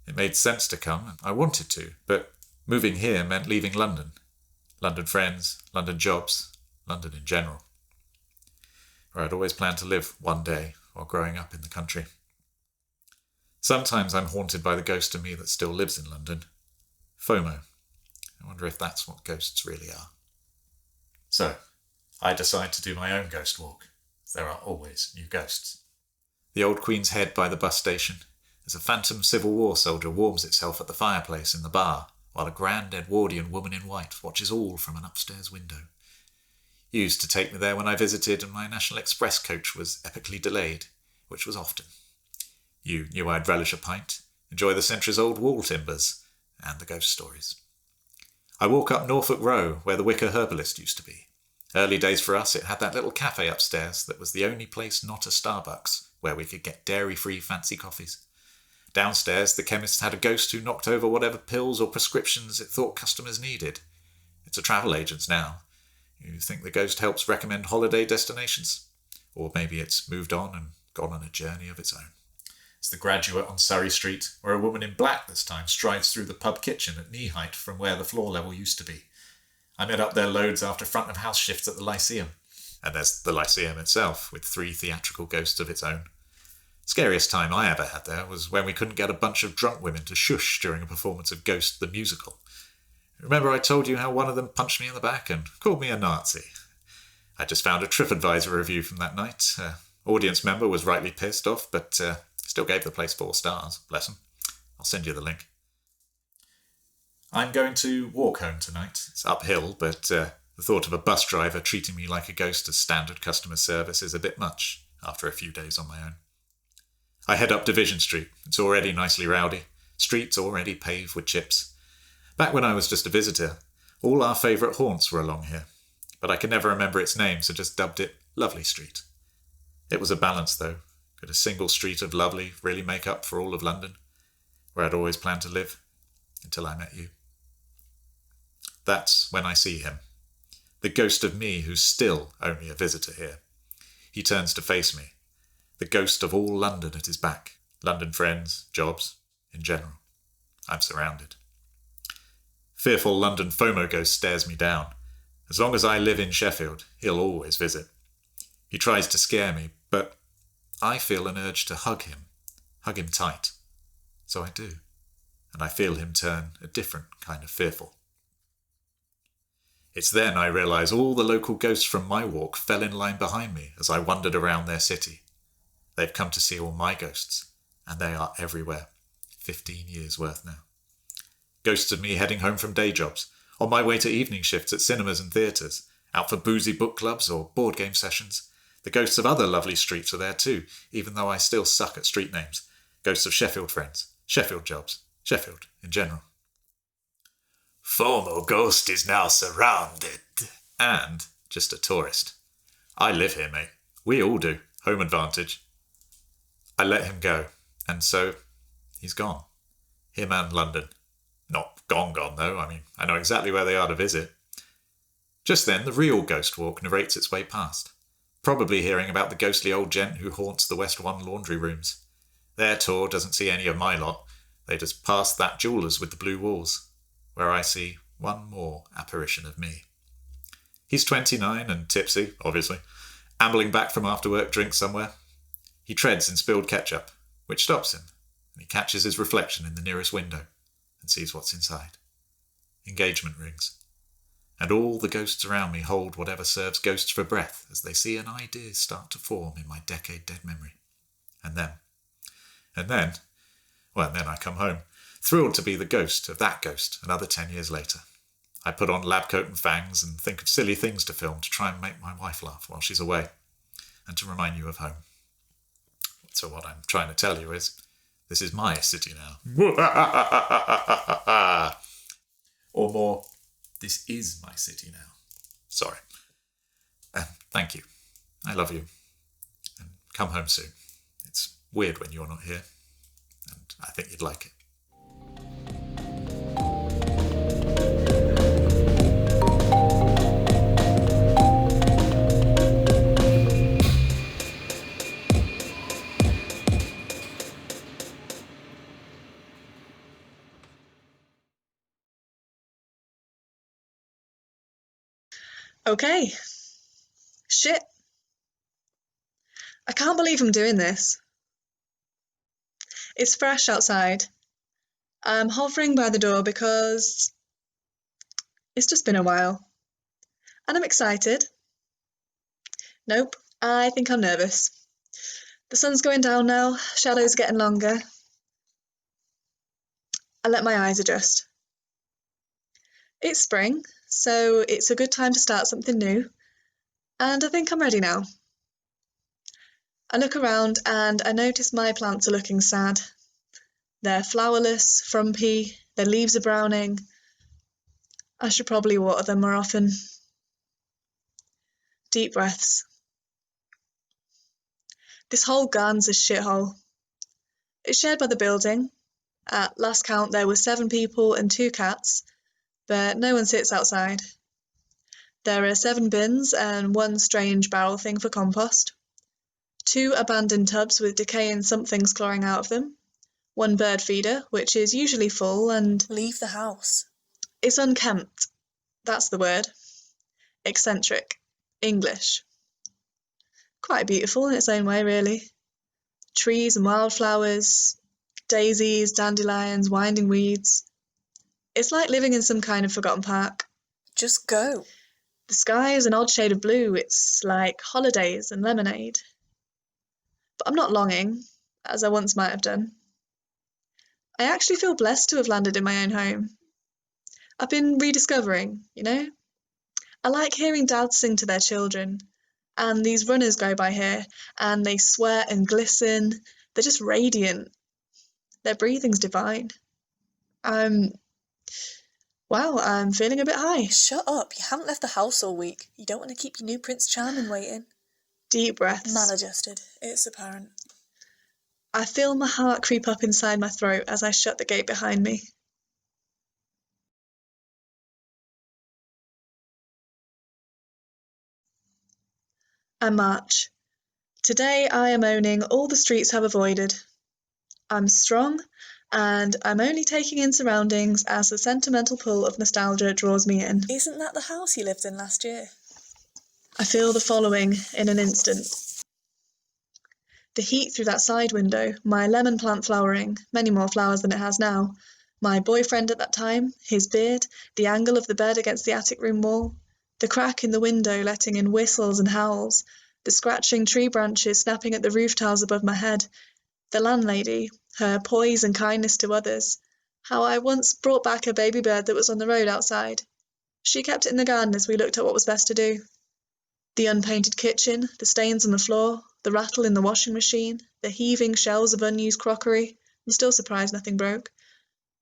It made sense to come, and I wanted to, but moving here meant leaving London. London friends, London jobs, London in general. Where I'd always planned to live one day while growing up in the country. Sometimes I'm haunted by the ghost of me that still lives in London. FOMO. I wonder if that's what ghosts really are. So, I decide to do my own ghost walk. There are always new ghosts. The old Queen's Head by the bus station, as a phantom Civil War soldier warms itself at the fireplace in the bar, while a grand Edwardian woman in white watches all from an upstairs window. You used to take me there when I visited and my National Express coach was epically delayed, which was often. You knew I'd relish a pint, enjoy the centuries-old wall timbers, and the ghost stories. I walk up Norfolk Row, where the Wicker Herbalist used to be. Early days for us, it had that little cafe upstairs that was the only place not a Starbucks, where we could get dairy-free fancy coffees. Downstairs, the chemist had a ghost who knocked over whatever pills or prescriptions it thought customers needed. It's a travel agent's now. You think the ghost helps recommend holiday destinations? Or maybe it's moved on and gone on a journey of its own. It's the Graduate on Surrey Street, where a woman in black this time strides through the pub kitchen at knee height from where the floor level used to be. I met up there loads after front of house shifts at the Lyceum. And there's the Lyceum itself, with 3 theatrical ghosts of its own. Scariest time I ever had there was when we couldn't get a bunch of drunk women to shush during a performance of Ghost the Musical. Remember I told you how one of them punched me in the back and called me a Nazi? I just found a TripAdvisor review from that night. Audience member was rightly pissed off, but still gave the place 4 stars. Bless him. I'll send you the link. I'm going to walk home tonight. It's uphill, but the thought of a bus driver treating me like a ghost as standard customer service is a bit much after a few days on my own. I head up Division Street. It's already nicely rowdy. Streets already paved with chips. Back when I was just a visitor, all our favourite haunts were along here, but I can never remember its name, so just dubbed it Lovely Street. It was a balance, though. Could a single street of lovely really make up for all of London, where I'd always planned to live, until I met you? That's when I see him, the ghost of me who's still only a visitor here. He turns to face me, the ghost of all London at his back, London friends, jobs, in general. I'm surrounded. Fearful London FOMO ghost stares me down. As long as I live in Sheffield, he'll always visit. He tries to scare me, but I feel an urge to hug him tight. So I do, and I feel him turn a different kind of fearful. It's then I realise all the local ghosts from my walk fell in line behind me as I wandered around their city. They've come to see all my ghosts, and they are everywhere. 15 years worth now. Ghosts of me heading home from day jobs, on my way to evening shifts at cinemas and theatres, out for boozy book clubs or board game sessions. The ghosts of other lovely streets are there too, even though I still suck at street names. Ghosts of Sheffield friends, Sheffield jobs, Sheffield in general. FOMO ghost is now surrounded. And just a tourist. I live here, mate. We all do. Home advantage. I let him go, and so he's gone. Him and London. Not gone, though. I mean, I know exactly where they are to visit. Just then, the real ghost walk narrates its way past, probably hearing about the ghostly old gent who haunts the West 1 laundry rooms. Their tour doesn't see any of my lot. They just pass that jeweller's with the blue walls, where I see one more apparition of me. He's 29 and tipsy, obviously, ambling back from after-work drinks somewhere. He treads in spilled ketchup, which stops him, and he catches his reflection in the nearest window and sees what's inside. Engagement rings. And all the ghosts around me hold whatever serves ghosts for breath as they see an idea start to form in my decade-dead memory. And then I come home, thrilled to be the ghost of that ghost another 10 years later. I put on lab coat and fangs and think of silly things to film to try and make my wife laugh while she's away, and to remind you of home. So what I'm trying to tell you is, this is my city now. Or more, this is my city now. Sorry. Thank you. I love you. And come home soon. It's weird when you're not here, and I think you'd like it. Okay. Shit. I can't believe I'm doing this. It's fresh outside. I'm hovering by the door because it's just been a while. And I'm excited. Nope, I think I'm nervous. The sun's going down now, shadows are getting longer. I let my eyes adjust. It's spring, so it's a good time to start something new, and I think I'm ready now. I look around and I notice my plants are looking sad. They're flowerless, frumpy, their leaves are browning. I should probably water them more often. Deep breaths. This whole garden's a shithole. It's shared by the building. At last count there were 7 people and 2 cats, but no one sits outside. There are 7 bins and 1 strange barrel thing for compost, 2 abandoned tubs with decaying somethings clawing out of them, 1 bird feeder, which is usually full, and Leave the house. it's unkempt. That's the word. Eccentric. English. Quite beautiful in its own way, really. Trees and wildflowers, daisies, dandelions, winding weeds. It's like living in some kind of forgotten park. Just go. The sky is an odd shade of blue. It's like holidays and lemonade. But I'm not longing, as I once might have done. I actually feel blessed to have landed in my own home. I've been rediscovering, you know? I like hearing dads sing to their children. And these runners go by here, and they sweat and glisten. They're just radiant. Their breathing's divine. I'm feeling a bit high. Shut up, you haven't left the house all week. You don't want to keep your new Prince Charming waiting. Deep breaths. Maladjusted, it's apparent. I feel my heart creep up inside my throat as I shut the gate behind me. I march. Today I am owning all the streets have avoided. I'm strong, and I'm only taking in surroundings as the sentimental pull of nostalgia draws me in. Isn't that the house you lived in last year? I feel the following in an instant. The heat through that side window, my lemon plant flowering, many more flowers than it has now, my boyfriend at that time, his beard, the angle of the bed against the attic room wall, the crack in the window letting in whistles and howls, the scratching tree branches snapping at the roof tiles above my head, the landlady, her poise and kindness to others, how I once brought back a baby bird that was on the road outside. She kept it in the garden as we looked at what was best to do. The unpainted kitchen, the stains on the floor, the rattle in the washing machine, the heaving shelves of unused crockery. I'm still surprised nothing broke.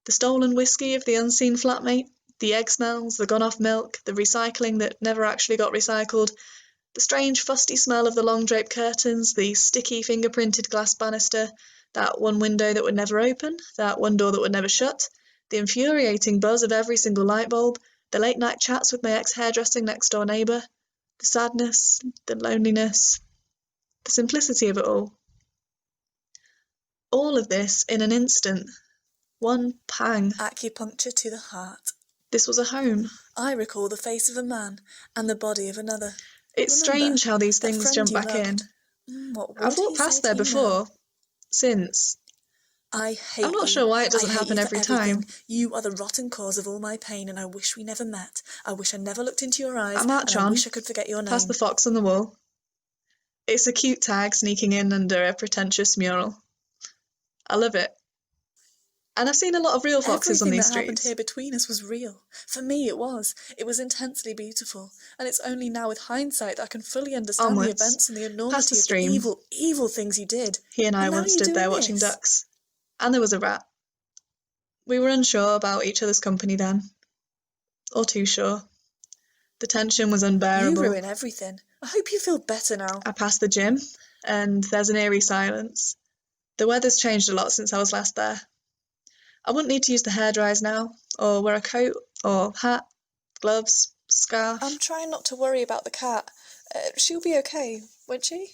The stolen whiskey of the unseen flatmate, the egg smells, the gone-off milk, the recycling that never actually got recycled, the strange fusty smell of the long draped curtains, the sticky fingerprinted glass banister, that one window that would never open, that one door that would never shut, the infuriating buzz of every single light bulb, the late night chats with my ex-hairdressing next door neighbour, the sadness, the loneliness, the simplicity of it all. All of this in an instant. One pang. Acupuncture to the heart. This was a home. I recall the face of a man and the body of another. It's Remember, strange how these that things friend jump you back in. loved? What would I've he walked say past to there you before, now? since. I hate I'm not you. sure why it doesn't I hate happen you for every everything. time. You are the rotten cause of all my pain, and I wish we never met. I wish I never looked into your eyes, I march and I on, wish I could forget your name. past the fox on the wall. It's a cute tag sneaking in under a pretentious mural. I love it. And I've seen a lot of real foxes on Everything these that happened streets. here between us was real. For me, it was. It was intensely beautiful. And it's only now with hindsight that I can fully understand Onwards, the events and the past enormity the of the stream. evil, evil things you did. He and I And now once you're stood there doing watching this. ducks. And there was a rat. We were unsure about each other's company then. Or too sure. The tension was You unbearable. ruin everything. I hope you feel better now. I passed the gym, and there's an eerie silence. The weather's changed a lot since I was last there. I wouldn't need to use the hairdryers now, or wear a coat, or hat, gloves, scarf. I'm trying not to worry about the cat. She'll be okay, won't she?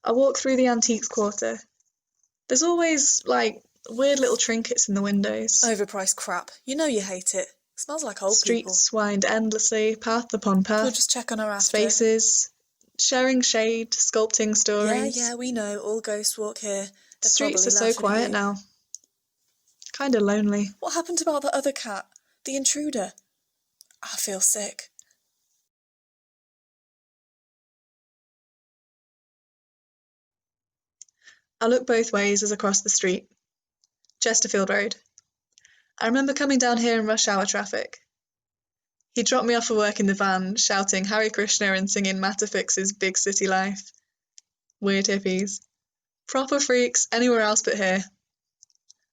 I walk through the antiques quarter. There's always, weird little trinkets in the windows. Overpriced crap. You know you hate it. Smells like old people. Streets wind endlessly, path upon path. We'll just check on her after. Spaces, sharing shade, sculpting stories. Yeah, we know. All ghosts walk here. The They're streets are probably so laughing at quiet you. now. Kinda lonely. What happened about the other cat? The intruder? I feel sick. I look both ways as I cross the street. Chesterfield Road. I remember coming down here in rush hour traffic. He dropped me off for work in the van, shouting Hare Krishna and singing Matterfix's Big City Life. Weird hippies. Proper freaks anywhere else but here.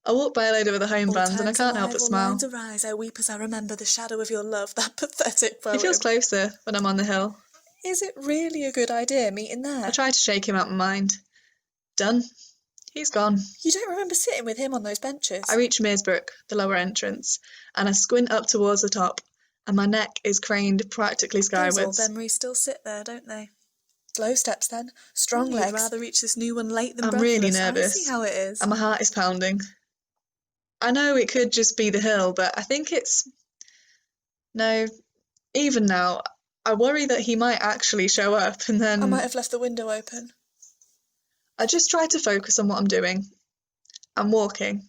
I walk by a load of other home vans and I can't help but smile. Lines arise, I weep as I remember the shadow of your love, that pathetic poem. He feels closer when I'm on the hill. Is it really a good idea meeting there? I try to shake him out my mind. Done. He's gone. You don't remember sitting with him on those benches? I reach Mearsbrook, the lower entrance, and I squint up towards the top, and my neck is craned practically skywards. Those old memories still sit there, don't they? Slow steps then, strong legs. You'd rather reach this new one late than I'm breathless. really nervous. I see how it is. And my heart is pounding. I know it could just be the hill, but I think it's... No, even now, I worry that he might actually show up and then... I might have left the window open. I just try to focus on what I'm doing. I'm walking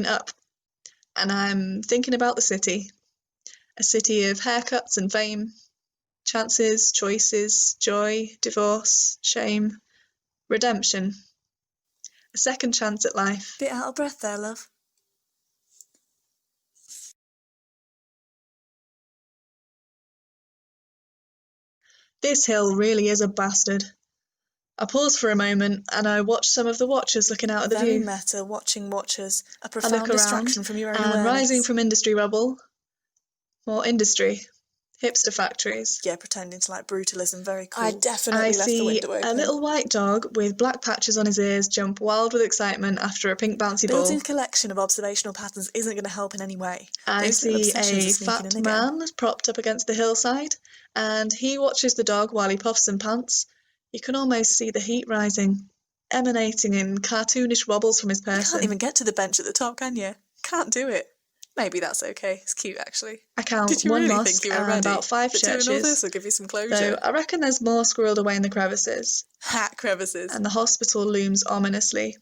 up, and I'm thinking about the city. A city of haircuts and fame, chances, choices, joy, divorce, shame, redemption. A second chance at life. Bit out of breath there, love. This hill really is a bastard. I paused for a moment and I watched some of the watchers looking out at the Very view. meta, watching watchers, a I profound look around, distraction from your own and awareness. rising from industry rubble, more industry, hipster factories. Yeah, pretending to like brutalism, very cool. I I definitely left the see window open. a little white dog with black patches on his ears jump wild with excitement after a pink bouncy ball. Building a collection of observational patterns isn't going to help in any way. I Those little see obsessions a are sneaking fat in again. man propped up against the hillside, and he watches the dog while he puffs and pants. You can almost see the heat rising, emanating in cartoonish wobbles from his You person. can't even get to the bench at the top, can you? Can't do it. Maybe that's okay. It's cute, actually. I count Did you one really mosque think you were and ready? about 5 But doing all churches, this will give you some closure. though I reckon there's more squirreled away in the crevices, Hat crevices. and the hospital looms ominously.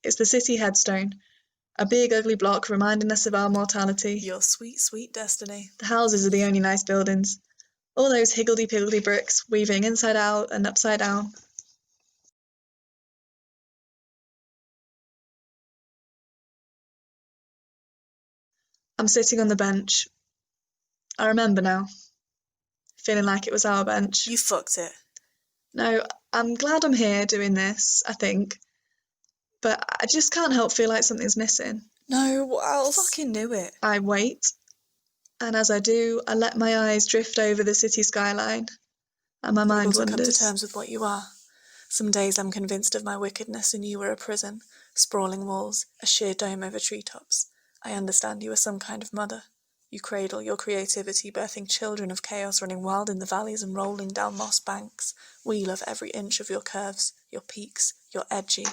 It's the city headstone, a big ugly block reminding us of our mortality. Your sweet, sweet destiny. The houses are the only nice buildings. All those higgledy-piggledy bricks weaving inside out and upside down. I'm sitting on the bench. I remember now. Feeling like it was our bench. You fucked it. No, I'm glad I'm here doing this, I think. But I just can't help feel like something's missing. No, what else? Fucking knew it. I wait. And as I do, I let my eyes drift over the city skyline. And my mind Able to come to wanders. terms with what you are. Some days I'm convinced of my wickedness and you were a prison. Sprawling walls, a sheer dome over treetops. I understand you are some kind of mother. You cradle your creativity, birthing children of chaos running wild in the valleys and rolling down moss banks. We love every inch of your curves, your peaks, your edgy.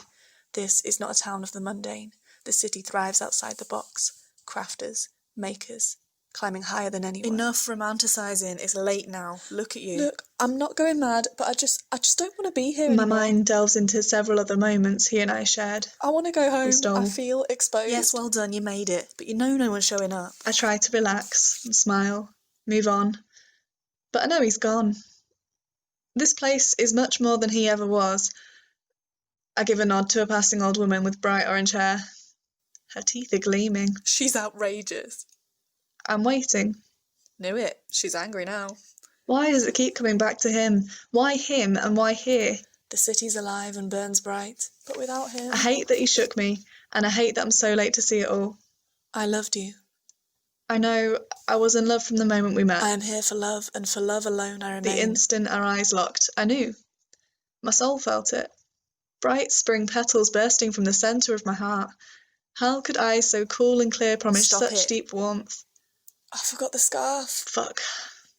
This is not a town of the mundane. The city thrives outside the box. Crafters, makers, climbing higher than anyone. Enough romanticising. It's late now. Look at you. Look, I'm not going mad, but I just don't want to be here anymore. My mind delves into several other moments he and I shared. I want to go home. stole. I feel exposed. Yes, well done, you made it. But you know no one's showing up. I try to relax and smile, move on. But I know he's gone. This place is much more than he ever was. I give a nod to a passing old woman with bright orange hair. Her teeth are gleaming. She's outrageous. I'm waiting. Knew it. She's angry now. Why does it keep coming back to him? Why him and why here? The city's alive and burns bright, but without him... I hate that he shook me, and I hate that I'm so late to see it all. I loved you. I know I was in love from the moment we met. I am here for love, and for love alone I remain. The instant our eyes locked, I knew. My soul felt it. Bright spring petals bursting from the centre of my heart. How could eyes so cool and clear promise such deep warmth? I forgot the scarf. Fuck.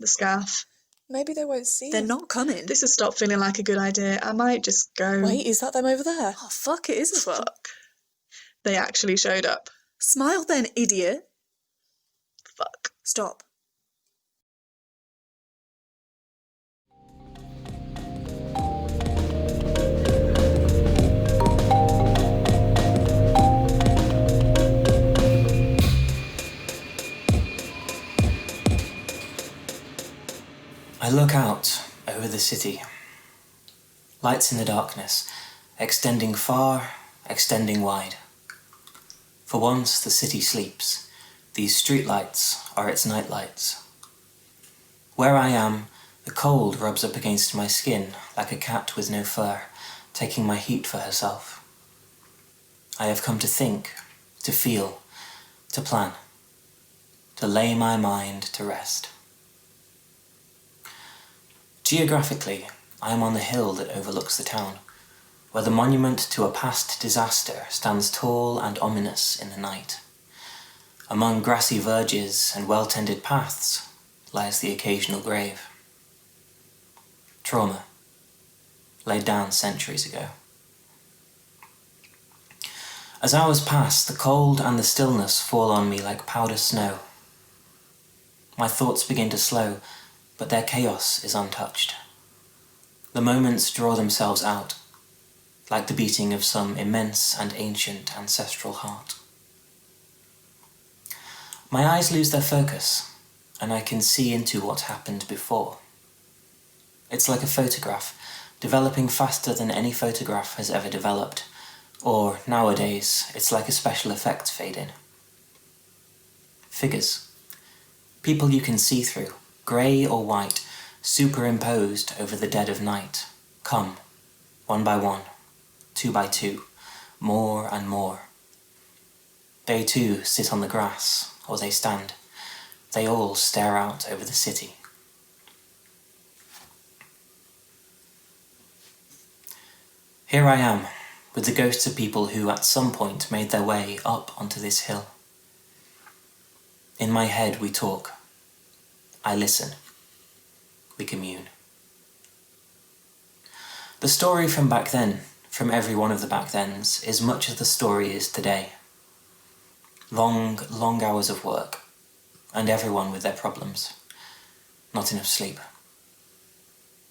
The scarf. Maybe they won't see They're not coming. This has stopped feeling like a good idea. I might just go. Wait, is that them over there? Oh, fuck, it is as well. Fuck. They actually showed up. Smile then, idiot. Fuck. Stop. I look out over the city. Lights in the darkness, extending far, extending wide. For once the city sleeps. These streetlights are its night lights. Where I am, the cold rubs up against my skin like a cat with no fur, taking my heat for herself. I have come to think, to feel, to plan, to lay my mind to rest. Geographically, I am on the hill that overlooks the town, where the monument to a past disaster stands tall and ominous in the night. Among grassy verges and well-tended paths lies the occasional grave. Trauma, laid down centuries ago. As hours pass, the cold and the stillness fall on me like powder snow. My thoughts begin to slow, but their chaos is untouched. The moments draw themselves out, like the beating of some immense and ancient ancestral heart. My eyes lose their focus, and I can see into what happened before. It's like a photograph, developing faster than any photograph has ever developed, or nowadays, it's like a special effects fade-in. Figures. People you can see through, grey or white, superimposed over the dead of night, come, one by one, two by two, more and more. They too sit on the grass, or they stand. They all stare out over the city. Here I am, with the ghosts of people who at some point made their way up onto this hill. In my head we talk. I listen. We commune. The story from back then, from every one of the back thens, is much as the story is today. Long, long hours of work, and everyone with their problems. Not enough sleep.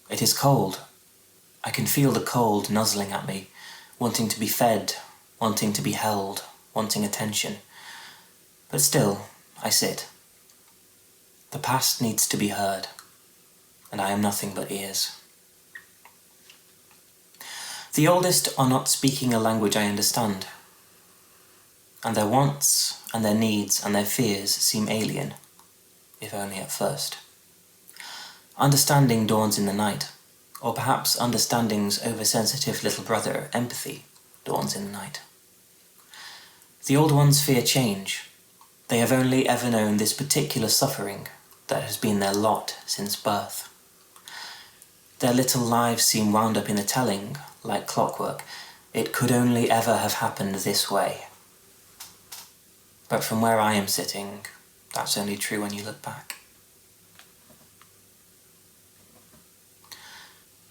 It is cold. I can feel the cold nuzzling at me, wanting to be fed, wanting to be held, wanting attention. But still, I sit. The past needs to be heard, and I am nothing but ears. The oldest are not speaking a language I understand, and their wants and their needs and their fears seem alien, if only at first. Understanding dawns in the night, or perhaps understanding's oversensitive little brother, empathy, dawns in the night. The old ones fear change. They have only ever known this particular suffering that has been their lot since birth. Their little lives seem wound up in a telling, like clockwork. It could only ever have happened this way. But from where I am sitting, that's only true when you look back.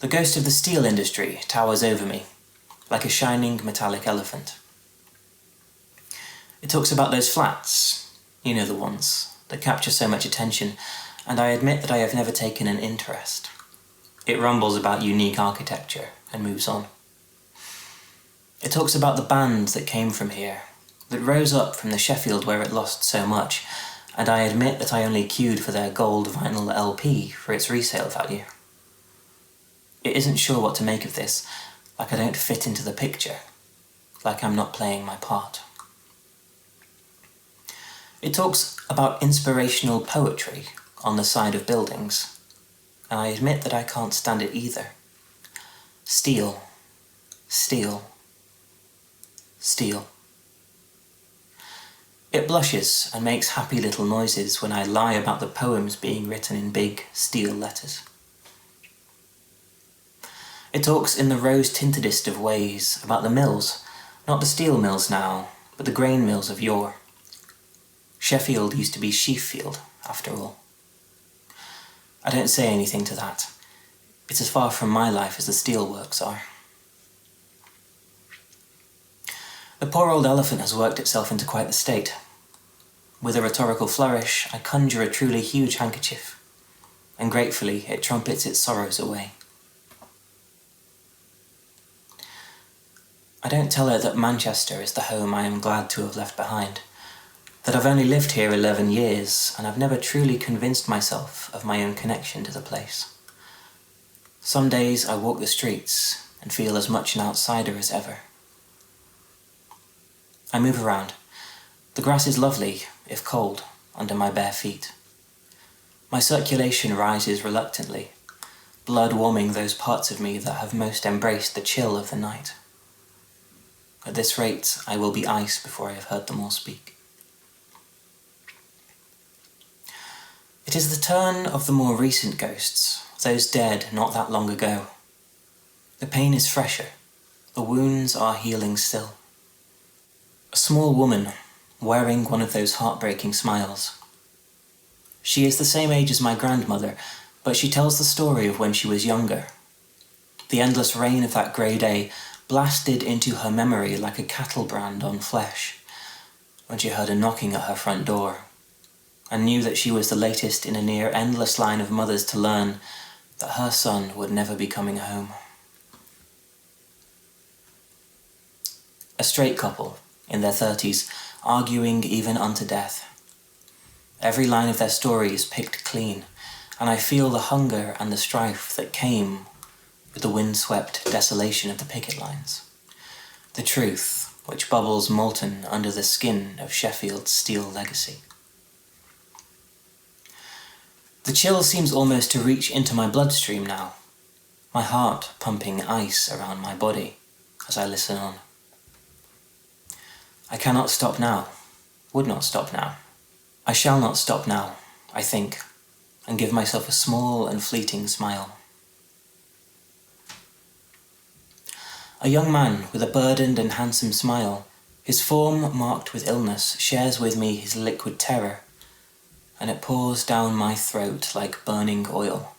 The ghost of the steel industry towers over me, like a shining metallic elephant. It talks about those flats, you know the ones, that capture so much attention, and I admit that I have never taken an interest. It rumbles about unique architecture and moves on. It talks about the bands that came from here, that rose up from the Sheffield where it lost so much, and I admit that I only queued for their gold vinyl LP for its resale value. It isn't sure what to make of this, like I don't fit into the picture, like I'm not playing my part. It talks about inspirational poetry on the side of buildings, and I admit that I can't stand it either. Steel, steel, steel. It blushes and makes happy little noises when I lie about the poems being written in big steel letters. It talks in the rose-tintedest of ways about the mills, not the steel mills now, but the grain mills of yore. Sheffield used to be Sheffield, after all. I don't say anything to that. It's as far from my life as the steelworks are. The poor old elephant has worked itself into quite the state. With a rhetorical flourish, I conjure a truly huge handkerchief, and gratefully it trumpets its sorrows away. I don't tell her that Manchester is the home I am glad to have left behind, that I've only lived here 11 years, and I've never truly convinced myself of my own connection to the place. Some days I walk the streets and feel as much an outsider as ever. I move around. The grass is lovely, if cold, under my bare feet. My circulation rises reluctantly, blood warming those parts of me that have most embraced the chill of the night. At this rate, I will be ice before I have heard them all speak. It is the turn of the more recent ghosts, those dead not that long ago. The pain is fresher, the wounds are healing still. A small woman, wearing one of those heartbreaking smiles. She is the same age as my grandmother, but she tells the story of when she was younger. The endless rain of that grey day blasted into her memory like a cattle brand on flesh, when she heard a knocking at her front door, and knew that she was the latest in a near endless line of mothers to learn that her son would never be coming home. A straight couple, in their 30s, arguing even unto death. Every line of their story is picked clean, and I feel the hunger and the strife that came with the windswept desolation of the picket lines. The truth, which bubbles molten under the skin of Sheffield's steel legacy. The chill seems almost to reach into my bloodstream now, my heart pumping ice around my body as I listen on. I cannot stop now, would not stop now. I shall not stop now, I think, and give myself a small and fleeting smile. A young man with a burdened and handsome smile, his form marked with illness, shares with me his liquid terror, and it pours down my throat like burning oil.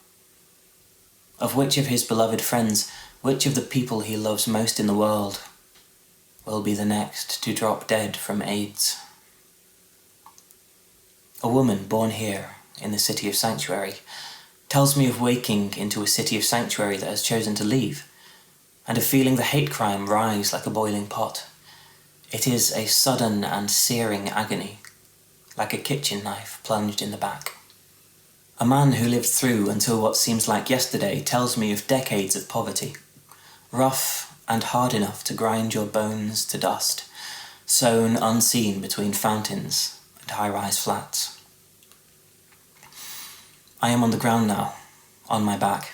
Of which of his beloved friends, which of the people he loves most in the world, will be the next to drop dead from AIDS? A woman born here, in the city of sanctuary, tells me of waking into a city of sanctuary that has chosen to leave, and of feeling the hate crime rise like a boiling pot. It is a sudden and searing agony, like a kitchen knife plunged in the back. A man who lived through until what seems like yesterday tells me of decades of poverty, rough and hard enough to grind your bones to dust, sown unseen between fountains and high-rise flats. I am on the ground now, on my back,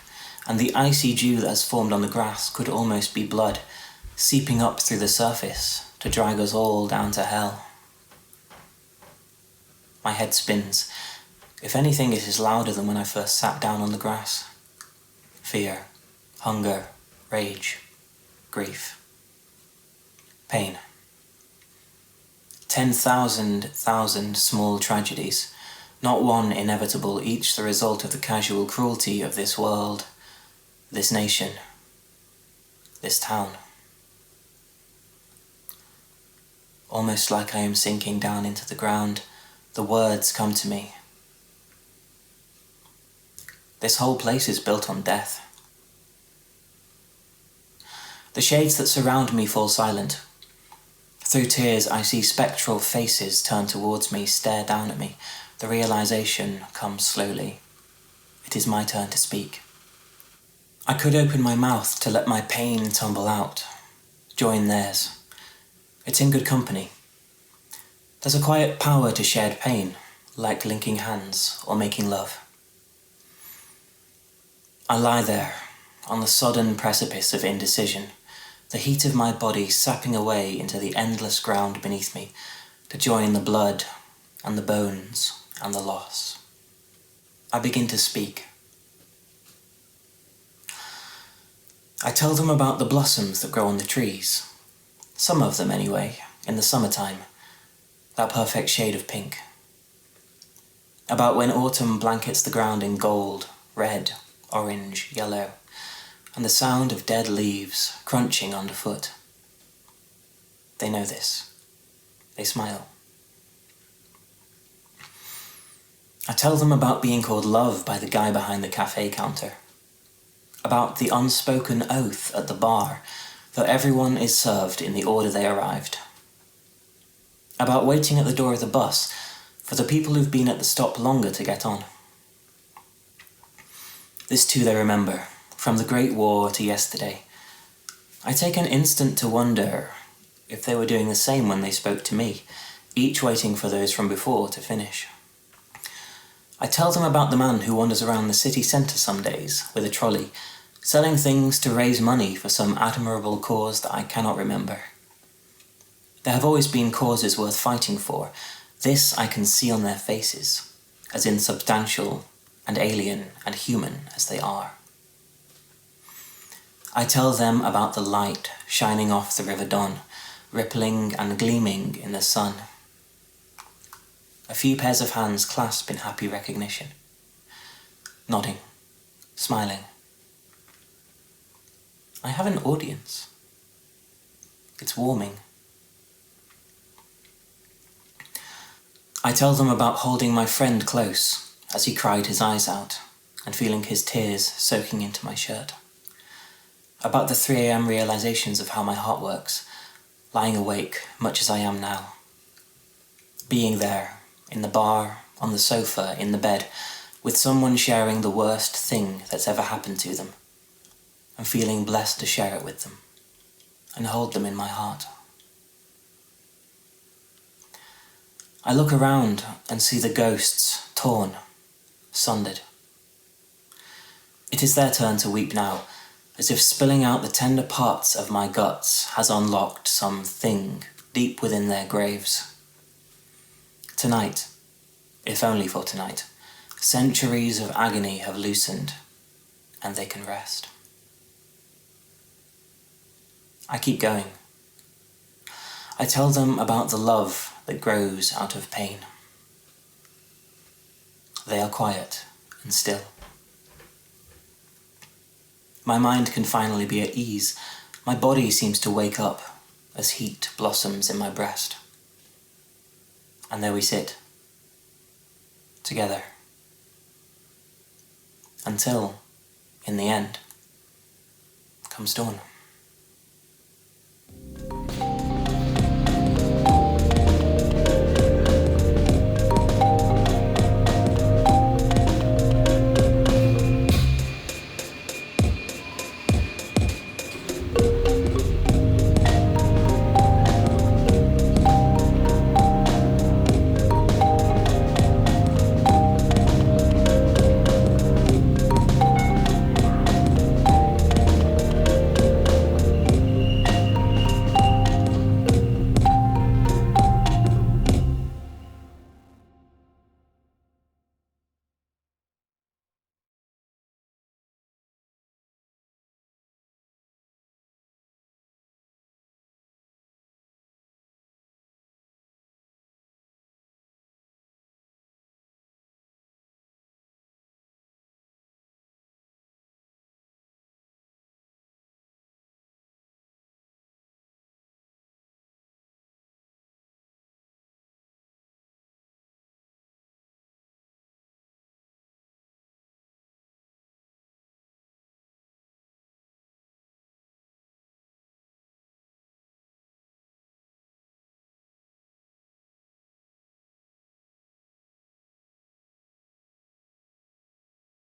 and the icy dew that has formed on the grass could almost be blood, seeping up through the surface to drag us all down to hell. My head spins. If anything, it is louder than when I first sat down on the grass. Fear, hunger, rage, grief, pain. 10,000 small tragedies, not one inevitable, each the result of the casual cruelty of this world, this nation, this town. Almost like I am sinking down into the ground, the words come to me. This whole place is built on death. The shades that surround me fall silent. Through tears I see spectral faces turn towards me, stare down at me. The realization comes slowly. It is my turn to speak. I could open my mouth to let my pain tumble out, join theirs. It's in good company. There's a quiet power to shared pain, like linking hands or making love. I lie there, on the sodden precipice of indecision, the heat of my body sapping away into the endless ground beneath me, to join the blood and the bones and the loss. I begin to speak. I tell them about the blossoms that grow on the trees. Some of them, anyway, in the summertime. That perfect shade of pink. About when autumn blankets the ground in gold, red, orange, yellow, and the sound of dead leaves crunching underfoot. They know this. They smile. I tell them about being called love by the guy behind the cafe counter. About the unspoken oath at the bar, though everyone is served in the order they arrived. About waiting at the door of the bus for the people who've been at the stop longer to get on. This too they remember, from the Great War to yesterday. I take an instant to wonder if they were doing the same when they spoke to me, each waiting for those from before to finish. I tell them about the man who wanders around the city centre some days with a trolley, selling things to raise money for some admirable cause that I cannot remember. There have always been causes worth fighting for. This I can see on their faces, as insubstantial and alien and human as they are. I tell them about the light shining off the River Don, rippling and gleaming in the sun. A few pairs of hands clasp in happy recognition, nodding, smiling. I have an audience. It's warming. I tell them about holding my friend close as he cried his eyes out and feeling his tears soaking into my shirt. About the 3 a.m. realizations of how my heart works, lying awake much as I am now. Being there, in the bar, on the sofa, in the bed, with someone sharing the worst thing that's ever happened to them, and feeling blessed to share it with them, and hold them in my heart. I look around and see the ghosts torn, sundered. It is their turn to weep now, as if spilling out the tender parts of my guts has unlocked some thing deep within their graves. Tonight, if only for tonight, centuries of agony have loosened, and they can rest. I keep going. I tell them about the love that grows out of pain. They are quiet and still. My mind can finally be at ease. My body seems to wake up as heat blossoms in my breast. And there we sit, together. Until, in the end, comes dawn.